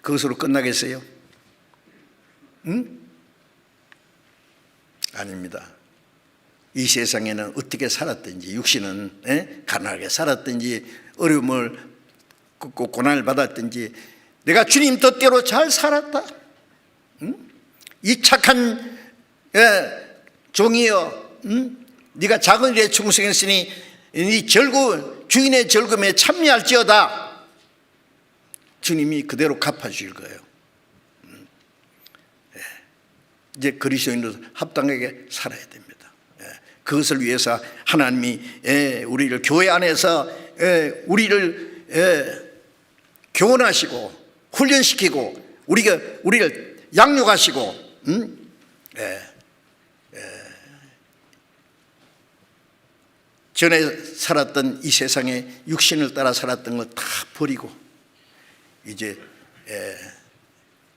그것으로 끝나겠어요? 아닙니다. 이 세상에는 어떻게 살았든지, 육신은 가난하게 살았든지, 어려움을 고난을 받았든지, 내가 주님 뜻대로 잘 살았다. 이 착한 종이여, 네가 작은 일에 충성했으니 네 주인의 즐거움에 참여할지어다. 주님이 그대로 갚아주실 거예요. 이제 그리스도인으로 합당하게 살아야 됩니다. 그것을 위해서 하나님이 우리를 교회 안에서 우리를 교훈하시고 훈련시키고 우리를 양육하시고 전에 살았던 이 세상에 육신을 따라 살았던 걸 다 버리고 이제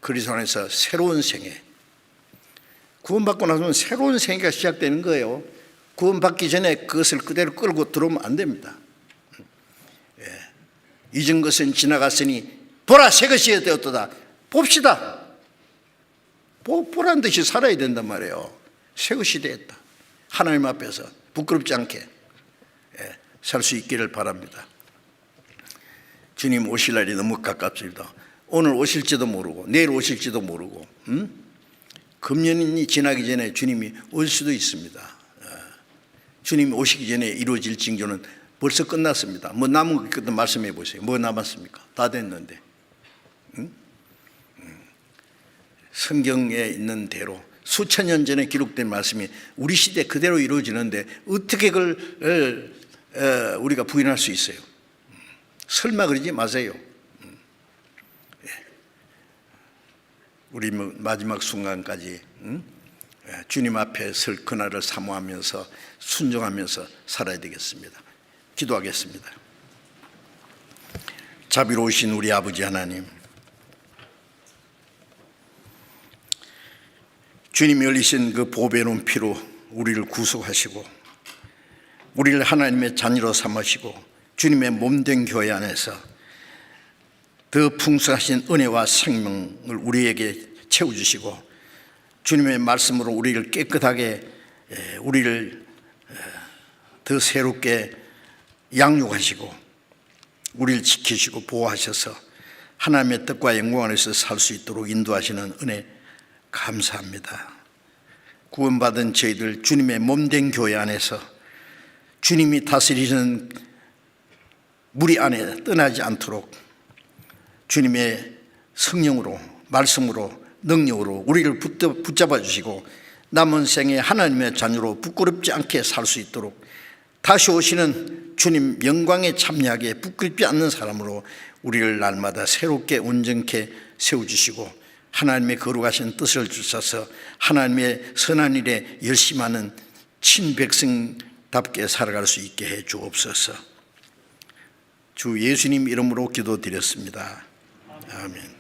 그리스도 안에서 새로운 생애, 구원받고 나서는 새로운 생애가 시작되는 거예요. 구원받기 전에 그것을 그대로 끌고 들어오면 안 됩니다. 잊은 것은 지나갔으니 보라 새 것이 되었도다. 봅시다. 보란 듯이 살아야 된단 말이에요. 새 것이 되었다. 하나님 앞에서 부끄럽지 않게 살 수 있기를 바랍니다. 주님 오실 날이 너무 가깝습니다. 오늘 오실지도 모르고 내일 오실지도 모르고 금년이 지나기 전에 주님이 올 수도 있습니다. 주님이 오시기 전에 이루어질 징조는 벌써 끝났습니다. 뭐 남은 것도 말씀해 보세요. 뭐 남았습니까? 다 됐는데. 성경에 있는 대로 수천 년 전에 기록된 말씀이 우리 시대 그대로 이루어지는데 어떻게 그걸 우리가 부인할 수 있어요? 설마 그러지 마세요. 우리 마지막 순간까지 주님 앞에 설 그날을 사모하면서 순종하면서 살아야 되겠습니다. 기도하겠습니다. 자비로우신 우리 아버지 하나님, 주님이 흘리신 그 보배로운 피로 우리를 구속하시고 우리를 하나님의 자녀로 삼으시고 주님의 몸된 교회 안에서 더 풍성하신 은혜와 생명을 우리에게 채워주시고 주님의 말씀으로 우리를 깨끗하게 우리를 더 새롭게 양육하시고 우리를 지키시고 보호하셔서 하나님의 뜻과 영광 안에서 살 수 있도록 인도하시는 은혜 감사합니다. 구원받은 저희들 주님의 몸된 교회 안에서 주님이 다스리는 무리 안에 떠나지 않도록 주님의 성령으로 말씀으로 능력으로 우리를 붙잡아 주시고 남은 생에 하나님의 자녀로 부끄럽지 않게 살 수 있도록 다시 오시는 주님 영광에 참여하게 부끄럽지 않는 사람으로 우리를 날마다 새롭게 온전케 세워주시고 하나님의 거룩하신 뜻을 주셔서 하나님의 선한 일에 열심하는 친백성답게 살아갈 수 있게 해 주옵소서. 주 예수님 이름으로 기도드렸습니다. 아멘.